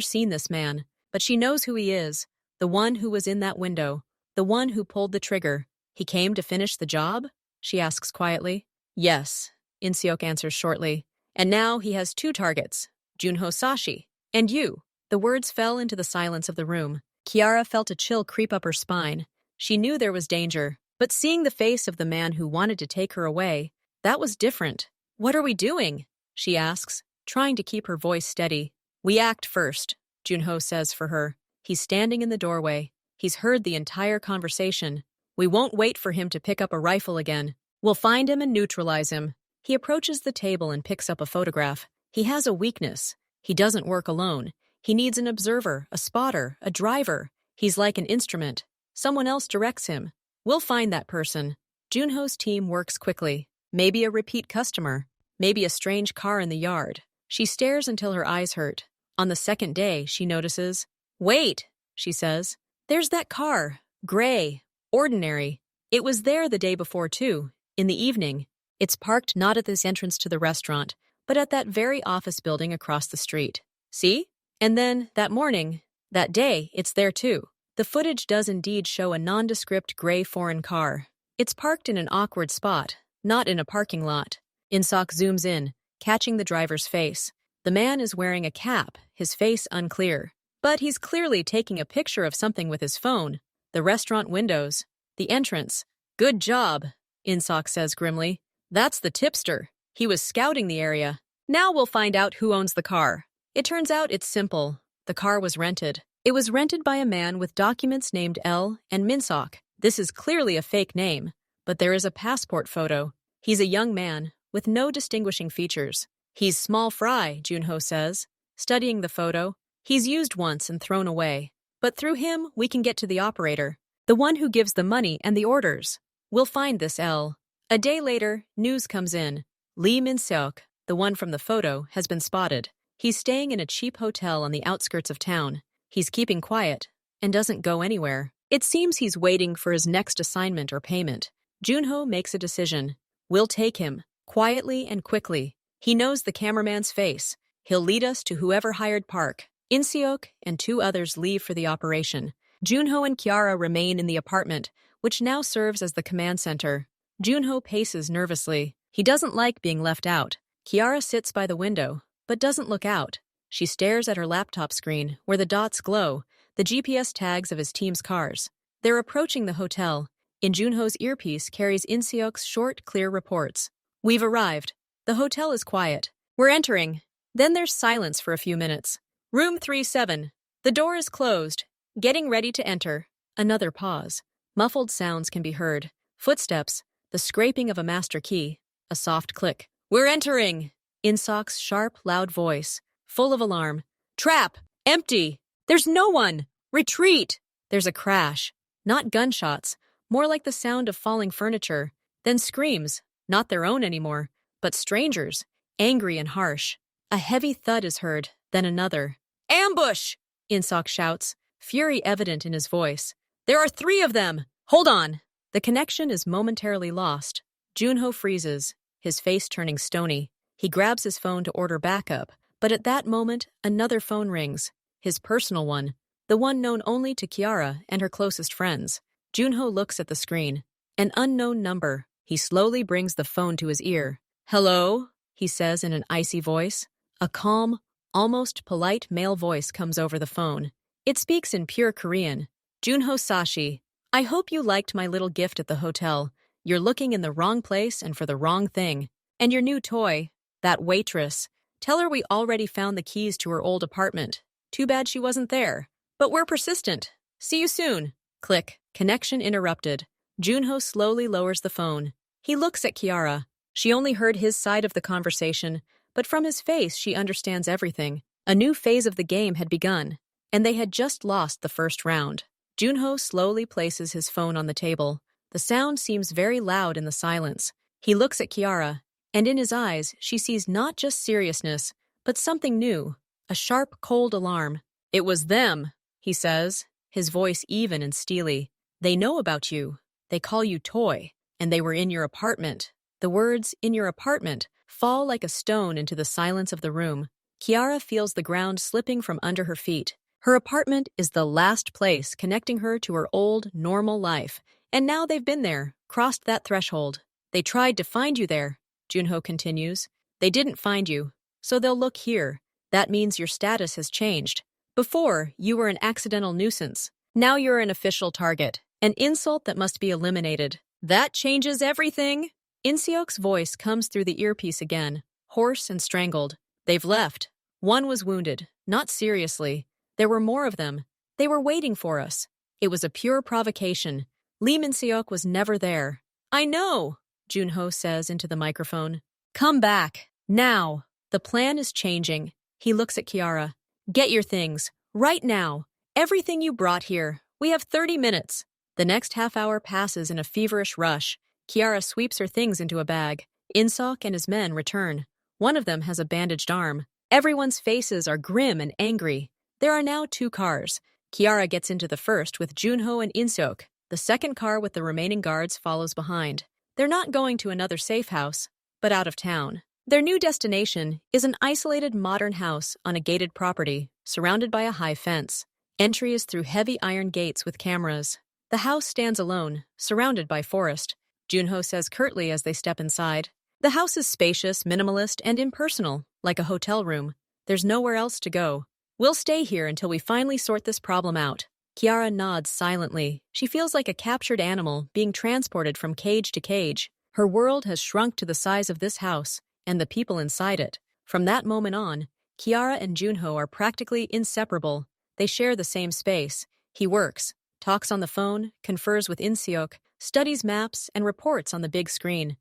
seen this man, but she knows who he is. The one who was in that window. The one who pulled the trigger. He came to finish the job? She asks quietly. Yes, In-seok answers shortly. And now he has two targets, Junho Sashi and you. The words fell into the silence of the room. Kiara felt a chill creep up her spine. She knew there was danger, but seeing the face of the man who wanted to take her away, that was different. What are we doing? She asks, trying to keep her voice steady. We act first, Junho says for her. He's standing in the doorway. He's heard the entire conversation. We won't wait for him to pick up a rifle again. We'll find him and neutralize him. He approaches the table and picks up a photograph. He has a weakness. He doesn't work alone. He needs an observer, a spotter, a driver. He's like an instrument. Someone else directs him. We'll find that person. Junho's team works quickly. Maybe a repeat customer. Maybe a strange car in the yard. She stares until her eyes hurt. On the second day, she notices. Wait, she says. There's that car. Gray. Ordinary. It was there the day before, too. In the evening. It's parked not at this entrance to the restaurant, but at that very office building across the street. See? And then, that morning, that day, it's there too. The footage does indeed show a nondescript gray foreign car. It's parked in an awkward spot, not in a parking lot. In-seok zooms in, catching the driver's face. The man is wearing a cap, his face unclear. But he's clearly taking a picture of something with his phone. The restaurant windows. The entrance. Good job, In-seok says grimly. That's the tipster. He was scouting the area. Now we'll find out who owns the car. It turns out it's simple. The car was rented. It was rented by a man with documents named L and Min-seok. This is clearly a fake name, but there is a passport photo. He's a young man, with no distinguishing features. He's small fry, Junho says, studying the photo. He's used once and thrown away. But through him, we can get to the operator, the one who gives the money and the orders. We'll find this L. A day later, news comes in. Lee Min-seok, the one from the photo, has been spotted. He's staying in a cheap hotel on the outskirts of town. He's keeping quiet and doesn't go anywhere. It seems he's waiting for his next assignment or payment. Junho makes a decision. We'll take him, quietly and quickly. He knows the cameraman's face. He'll lead us to whoever hired Park. In-seok and two others leave for the operation. Junho and Kiara remain in the apartment, which now serves as the command center. Junho paces nervously. He doesn't like being left out. Kiara sits by the window, but doesn't look out. She stares at her laptop screen, where the dots glow, the GPS tags of his team's cars. They're approaching the hotel. In Junho's earpiece carries In-seok's short, clear reports. We've arrived. The hotel is quiet. We're entering. Then there's silence for a few minutes. Room 37. The door is closed. Getting ready to enter. Another pause. Muffled sounds can be heard. Footsteps. The scraping of a master key. A soft click. We're entering! In-seok's sharp, loud voice, full of alarm. Trap! Empty! There's no one! Retreat! There's a crash. Not gunshots, more like the sound of falling furniture. Then screams, not their own anymore, but strangers, angry and harsh. A heavy thud is heard, then another. Ambush! In-seok shouts, fury evident in his voice. There are 3 of them! Hold on! The connection is momentarily lost. Junho freezes, his face turning stony. He grabs his phone to order backup, but at that moment, another phone rings. His personal one, the one known only to Kiara and her closest friends. Junho looks at the screen. An unknown number. He slowly brings the phone to his ear. Hello, he says in an icy voice. A calm, almost polite male voice comes over the phone. It speaks in pure Korean. Junho Sashi, I hope you liked my little gift at the hotel. You're looking in the wrong place and for the wrong thing. And your new toy, that waitress. Tell her we already found the keys to her old apartment. Too bad she wasn't there. But we're persistent. See you soon. Click. Connection interrupted. Junho slowly lowers the phone. He looks at Kiara. She only heard his side of the conversation, but from his face she understands everything. A new phase of the game had begun, and they had just lost the first round. Junho slowly places his phone on the table. The sound seems very loud in the silence. He looks at Kiara, and in his eyes she sees not just seriousness, but something new. A sharp, cold alarm. It was them, he says, his voice even and steely. They know about you. They call you toy, and they were in your apartment. The words, in your apartment, fall like a stone into the silence of the room. Kiara feels the ground slipping from under her feet. Her apartment is the last place connecting her to her old, normal life. And now they've been there, crossed that threshold. They tried to find you there, Junho continues. They didn't find you, so they'll look here. That means your status has changed. Before, you were an accidental nuisance. Now you're an official target, an insult that must be eliminated. That changes everything. Inseok's voice comes through the earpiece again, hoarse and strangled. They've left. One was wounded, not seriously. There were more of them. They were waiting for us. It was a pure provocation. Lee Min-seok was never there. I know, Junho says into the microphone. Come back, now. The plan is changing. He looks at Kiara. Get your things, right now. Everything you brought here. We have 30 minutes. The next half hour passes in a feverish rush. Kiara sweeps her things into a bag. Inseok and his men return. One of them has a bandaged arm. Everyone's faces are grim and angry. There are now 2 cars. Kiara gets into the first with Junho and Inseok. The second car with the remaining guards follows behind. They're not going to another safe house, but out of town. Their new destination is an isolated modern house on a gated property, surrounded by a high fence. Entry is through heavy iron gates with cameras. The house stands alone, surrounded by forest. Junho says curtly as they step inside. The house is spacious, minimalist, and impersonal, like a hotel room. There's nowhere else to go. We'll stay here until we finally sort this problem out. Kiara nods silently. She feels like a captured animal being transported from cage to cage. Her world has shrunk to the size of this house and the people inside it. From that moment on, Kiara and Junho are practically inseparable. They share the same space. He works, talks on the phone, confers with Inseok, studies maps, and reports on the big screen.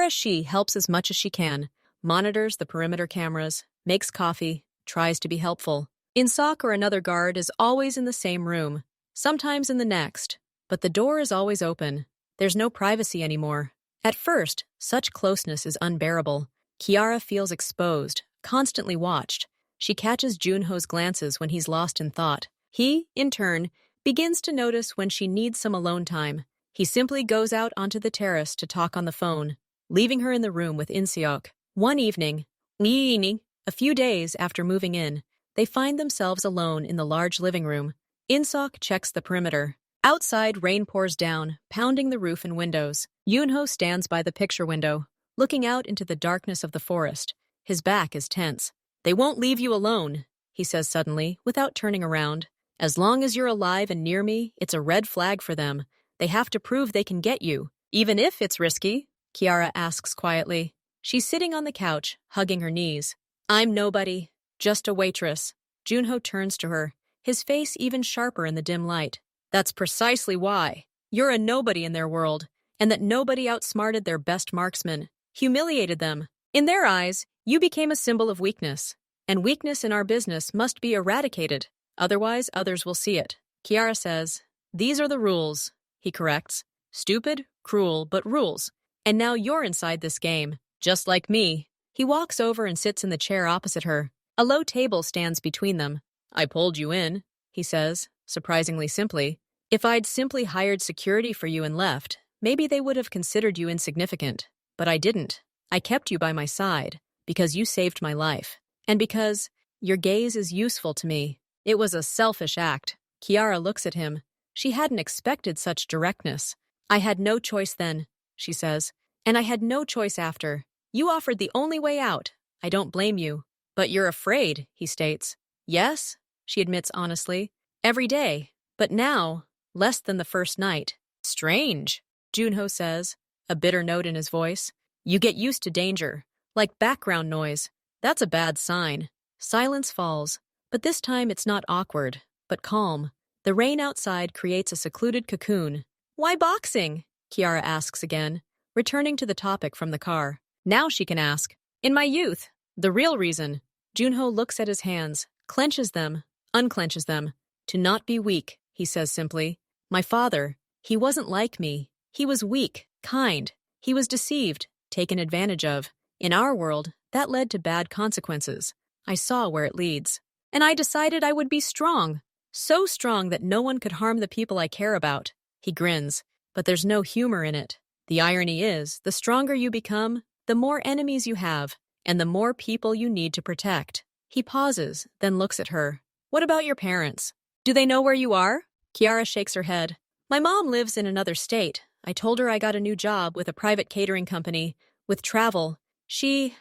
She helps as much as she can, monitors the perimeter cameras, makes coffee, tries to be helpful. Inseok or another guard is always in the same room, sometimes in the next, but the door is always open. There's no privacy anymore. At first, such closeness is unbearable. Kiara feels exposed, constantly watched. She catches Junho's glances when he's lost in thought. He, in turn, begins to notice when she needs some alone time. He simply goes out onto the terrace to talk on the phone, leaving her in the room with Inseok. One evening, a few days after moving in, they find themselves alone in the large living room. Inseok checks the perimeter. Outside, rain pours down, pounding the roof and windows. Junho stands by the picture window, looking out into the darkness of the forest. His back is tense. They won't leave you alone, he says suddenly, without turning around. As long as you're alive and near me, it's a red flag for them. They have to prove they can get you. Even if it's risky, Kiara asks quietly. She's sitting on the couch, hugging her knees. I'm nobody, just a waitress. Junho turns to her, his face even sharper in the dim light. That's precisely why. You're a nobody in their world, and that nobody outsmarted their best marksman, humiliated them. In their eyes, you became a symbol of weakness, and weakness in our business must be eradicated. Otherwise, others will see it. Kiara says, these are the rules, he corrects. Stupid, cruel, but rules. And now you're inside this game, just like me. He walks over and sits in the chair opposite her. A low table stands between them. I pulled you in, he says, surprisingly simply. If I'd simply hired security for you and left, maybe they would have considered you insignificant. But I didn't. I kept you by my side, because you saved my life. And because your gaze is useful to me. It was a selfish act. Kiara looks at him. She hadn't expected such directness. I had no choice then, she says. And I had no choice after. You offered the only way out. I don't blame you. But you're afraid, he states. Yes, she admits honestly. Every day. But now, less than the first night. Strange, Junho says, a bitter note in his voice. You get used to danger, like background noise. That's a bad sign. Silence falls, but this time it's not awkward, but calm. The rain outside creates a secluded cocoon. Why boxing? Kiara asks again, returning to the topic from the car. Now she can ask. In my youth, the real reason. Junho looks at his hands, clenches them, unclenches them. To not be weak, he says simply. My father, he wasn't like me. He was weak, kind. He was deceived, taken advantage of. In our world, that led to bad consequences. I saw where it leads. And I decided I would be strong. So strong that no one could harm the people I care about. He grins. but there's no humor in it. The irony is, the stronger you become, the more enemies you have, and the more people you need to protect. He pauses, then looks at her. What about your parents? Do they know where you are? Kiara shakes her head. My mom lives in another state. I told her I got a new job with a private catering company, with travel. She's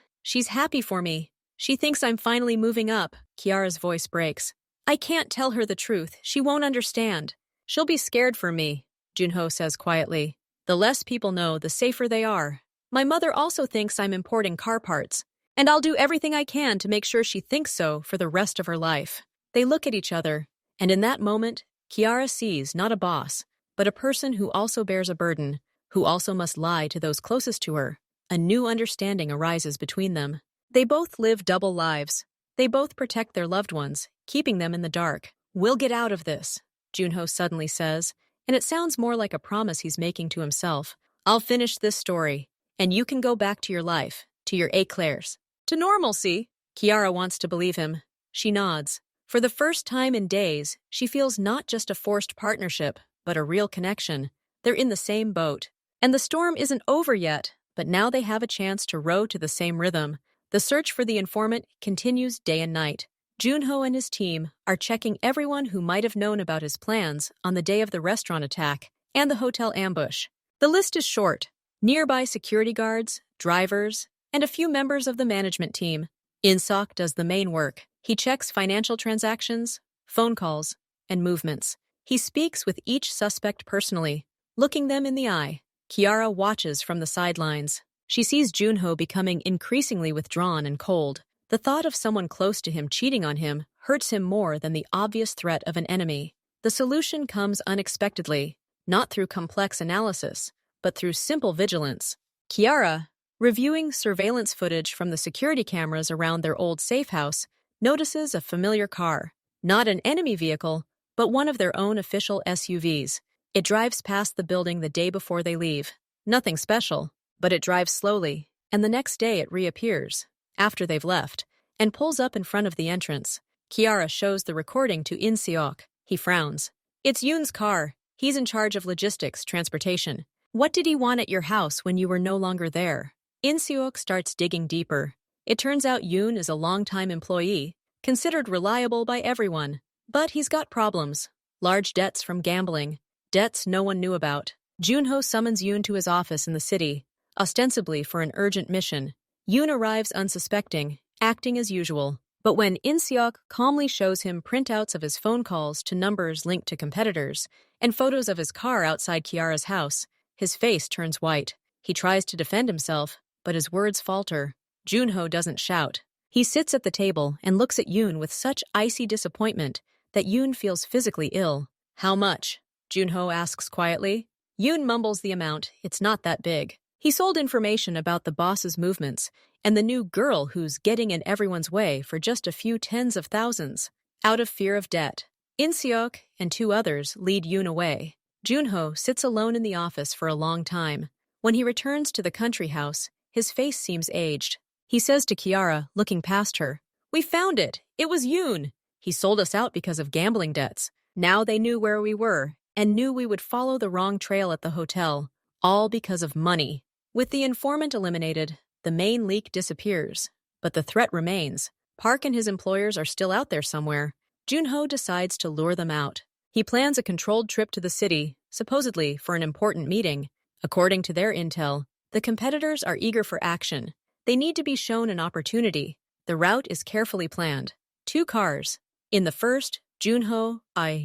happy for me. She thinks I'm finally moving up. Kiara's voice breaks. I can't tell her the truth. She won't understand. She'll be scared for me, Junho says quietly. The less people know, the safer they are. My mother also thinks I'm importing car parts, and I'll do everything I can to make sure she thinks so for the rest of her life. They look at each other, and in that moment, Kiara sees not a boss, but a person who also bears a burden, who also must lie to those closest to her. A new understanding arises between them. They both live double lives. They both protect their loved ones, keeping them in the dark. We'll get out of this, Junho suddenly says, and it sounds more like a promise he's making to himself. I'll finish this story, and you can go back to your life, to your éclairs, to normalcy. Kiara wants to believe him. She nods. For the first time in days, she feels not just a forced partnership, but a real connection. They're in the same boat. And the storm isn't over yet, but now they have a chance to row to the same rhythm. The search for the informant continues day and night. Junho and his team are checking everyone who might have known about his plans on the day of the restaurant attack and the hotel ambush. The list is short. Nearby security guards, drivers, and a few members of the management team. Insok does the main work. He checks financial transactions, phone calls, and movements. He speaks with each suspect personally, looking them in the eye. Kiara watches from the sidelines. She sees Junho becoming increasingly withdrawn and cold. The thought of someone close to him cheating on him hurts him more than the obvious threat of an enemy. The solution comes unexpectedly, not through complex analysis, but through simple vigilance. Kiara, reviewing surveillance footage from the security cameras around their old safe house, notices a familiar car. Not an enemy vehicle, but one of their own official SUVs. It drives past the building the day before they leave. Nothing special. But it drives slowly, and the next day it reappears, after they've left, and pulls up in front of the entrance. Kiara shows the recording to In Seok. He frowns. It's Yoon's car. He's in charge of logistics, transportation. What did he want at your house when you were no longer there? In Seok starts digging deeper. It turns out Yoon is a longtime employee, considered reliable by everyone. But he's got problems. Large debts from gambling. Debts no one knew about. Junho summons Yoon to his office in the city, ostensibly for an urgent mission. Yoon arrives unsuspecting, acting as usual. But when In Seok calmly shows him printouts of his phone calls to numbers linked to competitors and photos of his car outside Kiara's house, his face turns white. He tries to defend himself, but his words falter. Junho doesn't shout. He sits at the table and looks at Yoon with such icy disappointment that Yoon feels physically ill. How much? Junho asks quietly. Yoon mumbles the amount. It's not that big. He sold information about the boss's movements and the new girl who's getting in everyone's way for just a few tens of thousands, out of fear of debt. In Seok and two others lead Yoon away. Junho sits alone in the office for a long time. When he returns to the country house, his face seems aged. He says to Kiara, looking past her, "We found it. It was Yoon. He sold us out because of gambling debts. Now they knew where we were and knew we would follow the wrong trail at the hotel, all because of money." With the informant eliminated, the main leak disappears. But the threat remains. Park and his employers are still out there somewhere. Junho decides to lure them out. He plans a controlled trip to the city, supposedly for an important meeting. According to their intel, the competitors are eager for action. They need to be shown an opportunity. The route is carefully planned. 2 cars. In the first, Junho,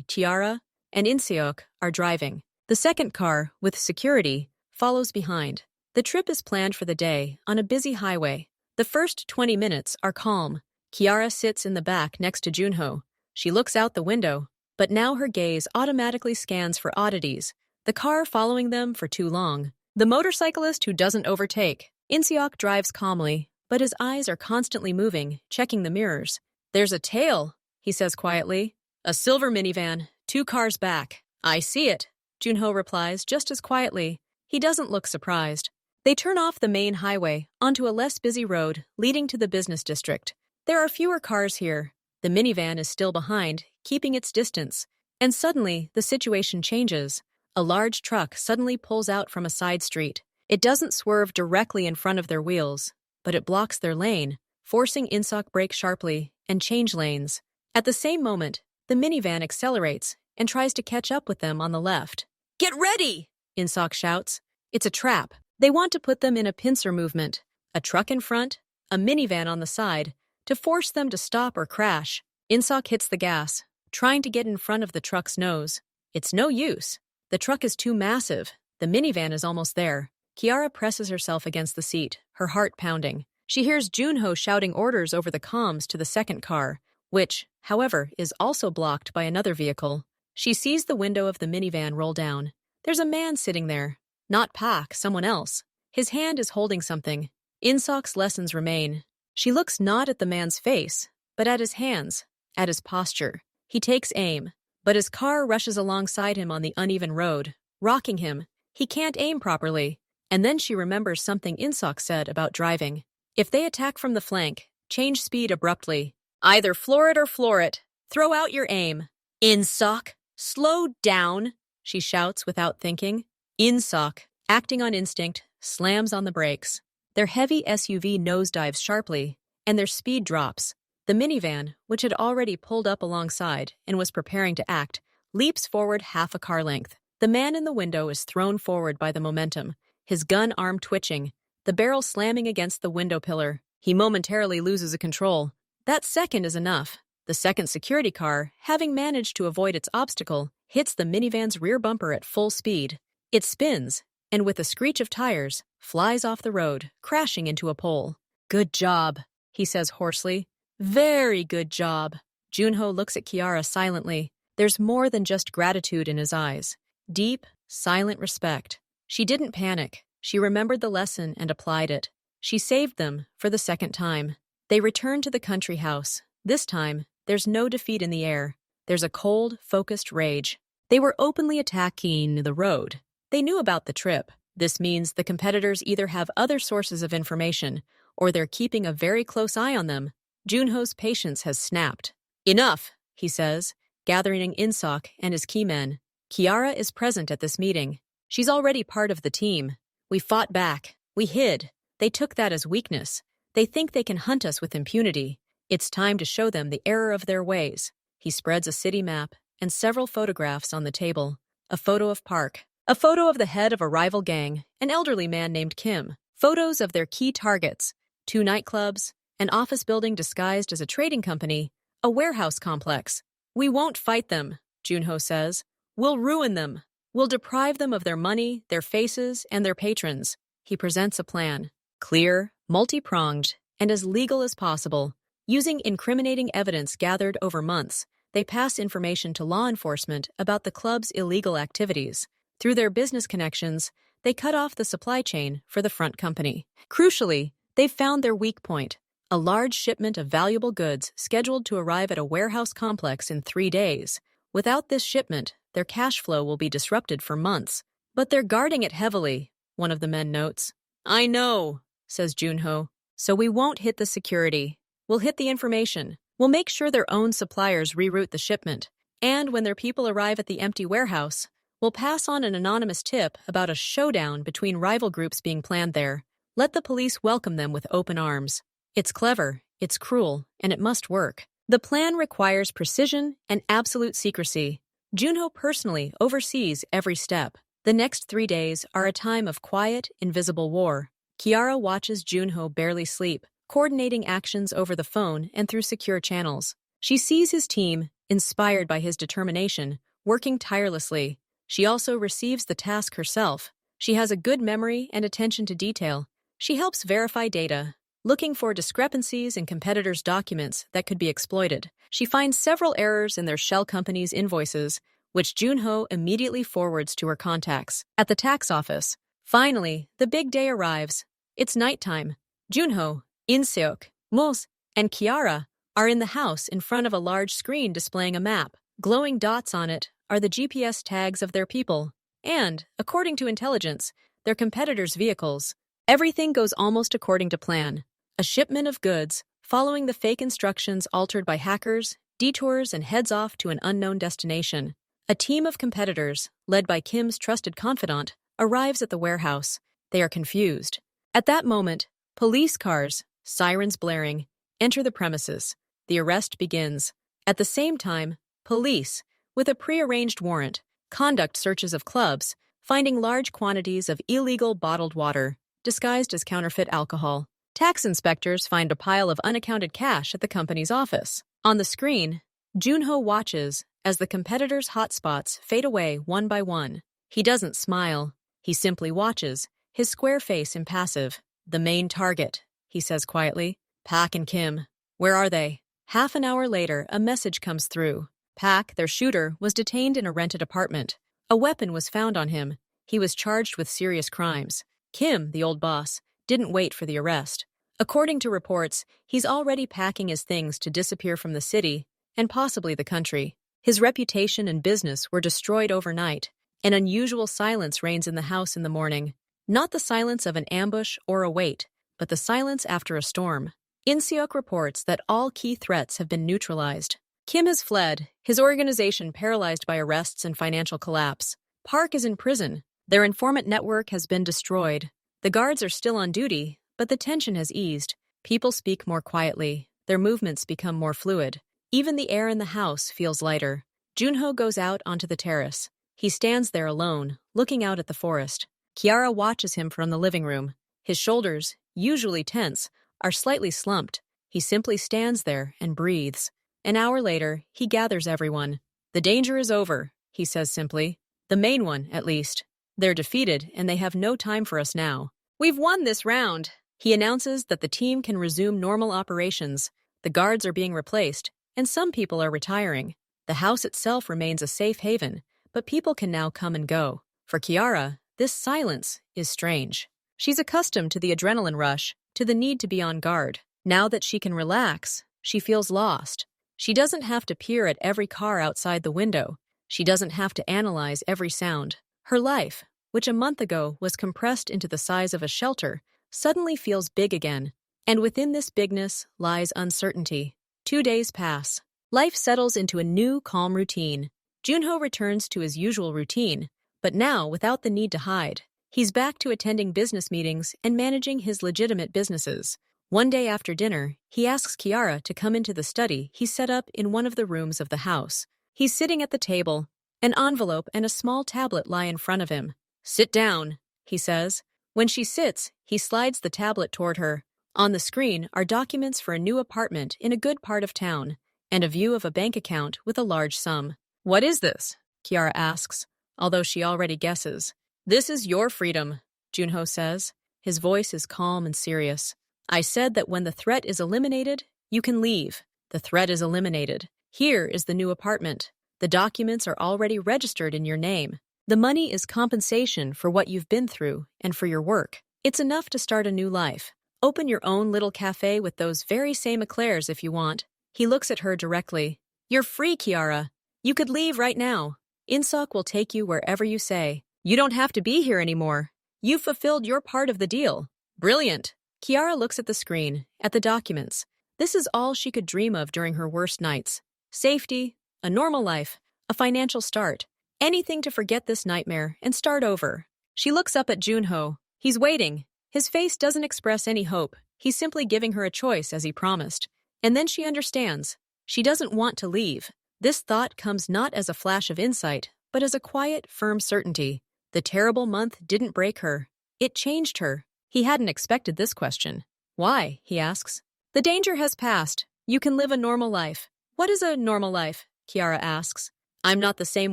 Tiara, and In Seok are driving. The second car, with security, follows behind. The trip is planned for the day, on a busy highway. The first 20 minutes are calm. Kiara sits in the back next to Junho. She looks out the window, but now her gaze automatically scans for oddities. The car following them for too long. The motorcyclist who doesn't overtake. In Seok drives calmly, but his eyes are constantly moving, checking the mirrors. "There's a tail," he says quietly. "A silver minivan, 2 cars back." "I see it," Junho replies just as quietly. He doesn't look surprised. They turn off the main highway onto a less busy road leading to the business district. There are fewer cars here. The minivan is still behind, keeping its distance. And suddenly, the situation changes. A large truck suddenly pulls out from a side street. It doesn't swerve directly in front of their wheels, but it blocks their lane, forcing Insok brake sharply and change lanes. At the same moment, the minivan accelerates and tries to catch up with them on the left. "Get ready!" Insok shouts. It's a trap. They want to put them in a pincer movement, a truck in front, a minivan on the side, to force them to stop or crash. Insok hits the gas, trying to get in front of the truck's nose. It's no use. The truck is too massive. The minivan is almost there. Kiara presses herself against the seat, her heart pounding. She hears Junho shouting orders over the comms to the second car, which, however, is also blocked by another vehicle. She sees the window of the minivan roll down. There's a man sitting there. Not Pak, someone else. His hand is holding something. Insok's lessons remain. She looks not at the man's face, but at his hands, at his posture. He takes aim, but his car rushes alongside him on the uneven road, rocking him. He can't aim properly. And then she remembers something Insok said about driving. If they attack from the flank, change speed abruptly. Either floor it or floor it. Throw out your aim. Insok, slow down, she shouts without thinking. Insok, acting on instinct, slams on the brakes. Their heavy SUV nosedives sharply, and their speed drops. The minivan, which had already pulled up alongside and was preparing to act, leaps forward half a car length. The man in the window is thrown forward by the momentum, his gun arm twitching, the barrel slamming against the window pillar. He momentarily loses control. That second is enough. The second security car, having managed to avoid its obstacle, hits the minivan's rear bumper at full speed. It spins, and with a screech of tires, flies off the road, crashing into a pole. "Good job," he says hoarsely. "Very good job." Junho looks at Kiara silently. There's more than just gratitude in his eyes. Deep, silent respect. She didn't panic. She remembered the lesson and applied it. She saved them for the second time. They return to the country house. This time, there's no defeat in the air. There's a cold, focused rage. They were openly attacking the road. They knew about the trip. This means the competitors either have other sources of information, or they're keeping a very close eye on them. Junho's patience has snapped. "Enough," he says, gathering Insok and his key men. Kiara is present at this meeting. She's already part of the team. "We fought back. We hid. They took that as weakness. They think they can hunt us with impunity. It's time to show them the error of their ways." He spreads a city map and several photographs on the table. A photo of Park. A photo of the head of a rival gang, an elderly man named Kim. Photos of their key targets. 2 nightclubs, an office building disguised as a trading company, a warehouse complex. "We won't fight them," Junho says. "We'll ruin them. We'll deprive them of their money, their faces, and their patrons." He presents a plan. Clear, multi-pronged, and as legal as possible. Using incriminating evidence gathered over months, they pass information to law enforcement about the club's illegal activities. Through their business connections, they cut off the supply chain for the front company. Crucially, they've found their weak point, a large shipment of valuable goods scheduled to arrive at a warehouse complex in 3 days. Without this shipment, their cash flow will be disrupted for months. "But they're guarding it heavily," one of the men notes. "I know," says Junho. "So we won't hit the security. We'll hit the information. We'll make sure their own suppliers reroute the shipment. And when their people arrive at the empty warehouse, we'll pass on an anonymous tip about a showdown between rival groups being planned there. Let the police welcome them with open arms. It's clever, it's cruel, and it must work. The plan requires precision and absolute secrecy. Junho personally oversees every step. The next 3 days are a time of quiet, invisible war. Kiara watches Junho barely sleep, coordinating actions over the phone and through secure channels. She sees his team, inspired by his determination, working tirelessly. She also receives the task herself. She has a good memory and attention to detail. She helps verify data, looking for discrepancies in competitors' documents that could be exploited. She finds several errors in their shell company's invoices, which Junho immediately forwards to her contacts at the tax office. Finally, the big day arrives. It's nighttime. Junho, In-seok, Mos, and Kiara are in the house in front of a large screen displaying a map. Glowing dots on it are the GPS tags of their people and, according to intelligence, their competitors' vehicles. Everything goes almost according to plan. A shipment of goods, following the fake instructions altered by hackers, detours and heads off to an unknown destination. A team of competitors, led by Kim's trusted confidant, arrives at the warehouse. They are confused. At that moment, police cars, sirens blaring, enter the premises. The arrest begins. At the same time, police, with a prearranged warrant, conduct searches of clubs, finding large quantities of illegal bottled water, disguised as counterfeit alcohol. Tax inspectors find a pile of unaccounted cash at the company's office. On the screen, Junho watches as the competitors' hotspots fade away one by one. He doesn't smile. He simply watches, his square face impassive. The main target, he says quietly. Pak and Kim. Where are they? Half an hour later, a message comes through. Pak, their shooter, was detained in a rented apartment. A weapon was found on him. He was charged with serious crimes. Kim, the old boss, didn't wait for the arrest. According to reports, he's already packing his things to disappear from the city and possibly the country. His reputation and business were destroyed overnight. An unusual silence reigns in the house in the morning. Not the silence of an ambush or a wait, but the silence after a storm. In-seok reports that all key threats have been neutralized. Kim has fled, his organization paralyzed by arrests and financial collapse. Park is in prison. Their informant network has been destroyed. The guards are still on duty, but the tension has eased. People speak more quietly. Their movements become more fluid. Even the air in the house feels lighter. Junho goes out onto the terrace. He stands there alone, looking out at the forest. Kiara watches him from the living room. His shoulders, usually tense, are slightly slumped. He simply stands there and breathes. An hour later, he gathers everyone. The danger is over, he says simply. The main one, at least. They're defeated, and they have no time for us now. We've won this round. He announces that the team can resume normal operations. The guards are being replaced, and some people are retiring. The house itself remains a safe haven, but people can now come and go. For Kiara, this silence is strange. She's accustomed to the adrenaline rush, to the need to be on guard. Now that she can relax, she feels lost. She doesn't have to peer at every car outside the window. She doesn't have to analyze every sound. Her life, which a month ago was compressed into the size of a shelter, suddenly feels big again. And within this bigness lies uncertainty. 2 days pass. Life settles into a new, calm routine. Junho returns to his usual routine, but now without the need to hide. He's back to attending business meetings and managing his legitimate businesses. One day after dinner, he asks Kiara to come into the study he set up in one of the rooms of the house. He's sitting at the table. An envelope and a small tablet lie in front of him. "Sit down," he says. When she sits, he slides the tablet toward her. On the screen are documents for a new apartment in a good part of town, and a view of a bank account with a large sum. "What is this?" Kiara asks, although she already guesses. "This is your freedom," Junho says. His voice is calm and serious. "I said that when the threat is eliminated, you can leave. The threat is eliminated. Here is the new apartment. The documents are already registered in your name. The money is compensation for what you've been through and for your work. It's enough to start a new life. Open your own little cafe with those very same eclairs if you want." He looks at her directly. "You're free, Kiara. You could leave right now. In-seok will take you wherever you say. You don't have to be here anymore. You've fulfilled your part of the deal." "Brilliant." Kiara looks at the screen, at the documents. This is all she could dream of during her worst nights. Safety, a normal life, a financial start. Anything to forget this nightmare and start over. She looks up at Junho. He's waiting. His face doesn't express any hope. He's simply giving her a choice as he promised. And then she understands. She doesn't want to leave. This thought comes not as a flash of insight, but as a quiet, firm certainty. The terrible month didn't break her. It changed her. He hadn't expected this question. "Why?" he asks. "The danger has passed. You can live a normal life." "What is a normal life?" Kiara asks. "I'm not the same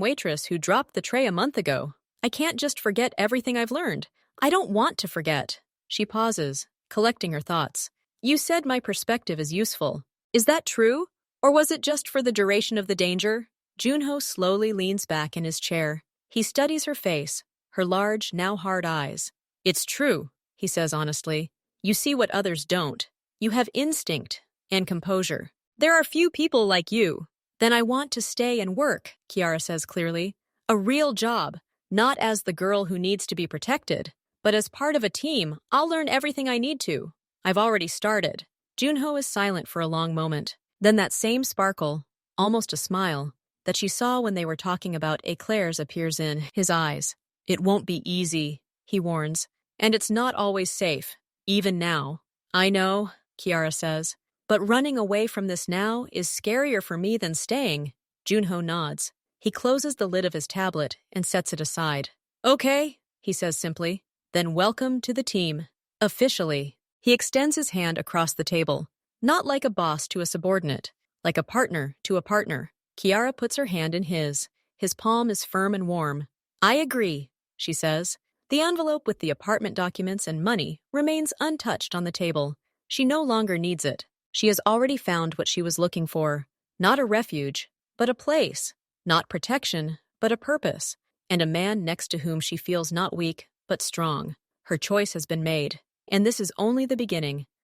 waitress who dropped the tray a month ago. I can't just forget everything I've learned. I don't want to forget." She pauses, collecting her thoughts. "You said my perspective is useful. Is that true? Or was it just for the duration of the danger?" Junho slowly leans back in his chair. He studies her face, her large, now hard eyes. "It's true," he says honestly. "You see what others don't. You have instinct and composure. There are few people like you." "Then I want to stay and work," Kiara says clearly. "A real job, not as the girl who needs to be protected, but as part of a team. I'll learn everything I need to. I've already started." Junho is silent for a long moment. Then that same sparkle, almost a smile. that she saw when they were talking about Eclairs appears in his eyes. It won't be easy, he warns, and it's not always safe, even now. I know, Kiara says, but running away from this now is scarier for me than staying. Junho nods. He closes the lid of his tablet and sets it aside. Okay, he says simply. Then welcome to the team. Officially. He extends his hand across the table, not like a boss to a subordinate, like a partner to a partner. Kiara puts her hand in his. His palm is firm and warm. I agree, she says. The envelope with the apartment documents and money remains untouched on the table. She no longer needs it. She has already found what she was looking for. Not a refuge, but a place. Not protection, but a purpose. And a man next to whom she feels not weak, but strong. Her choice has been made. And this is only the beginning.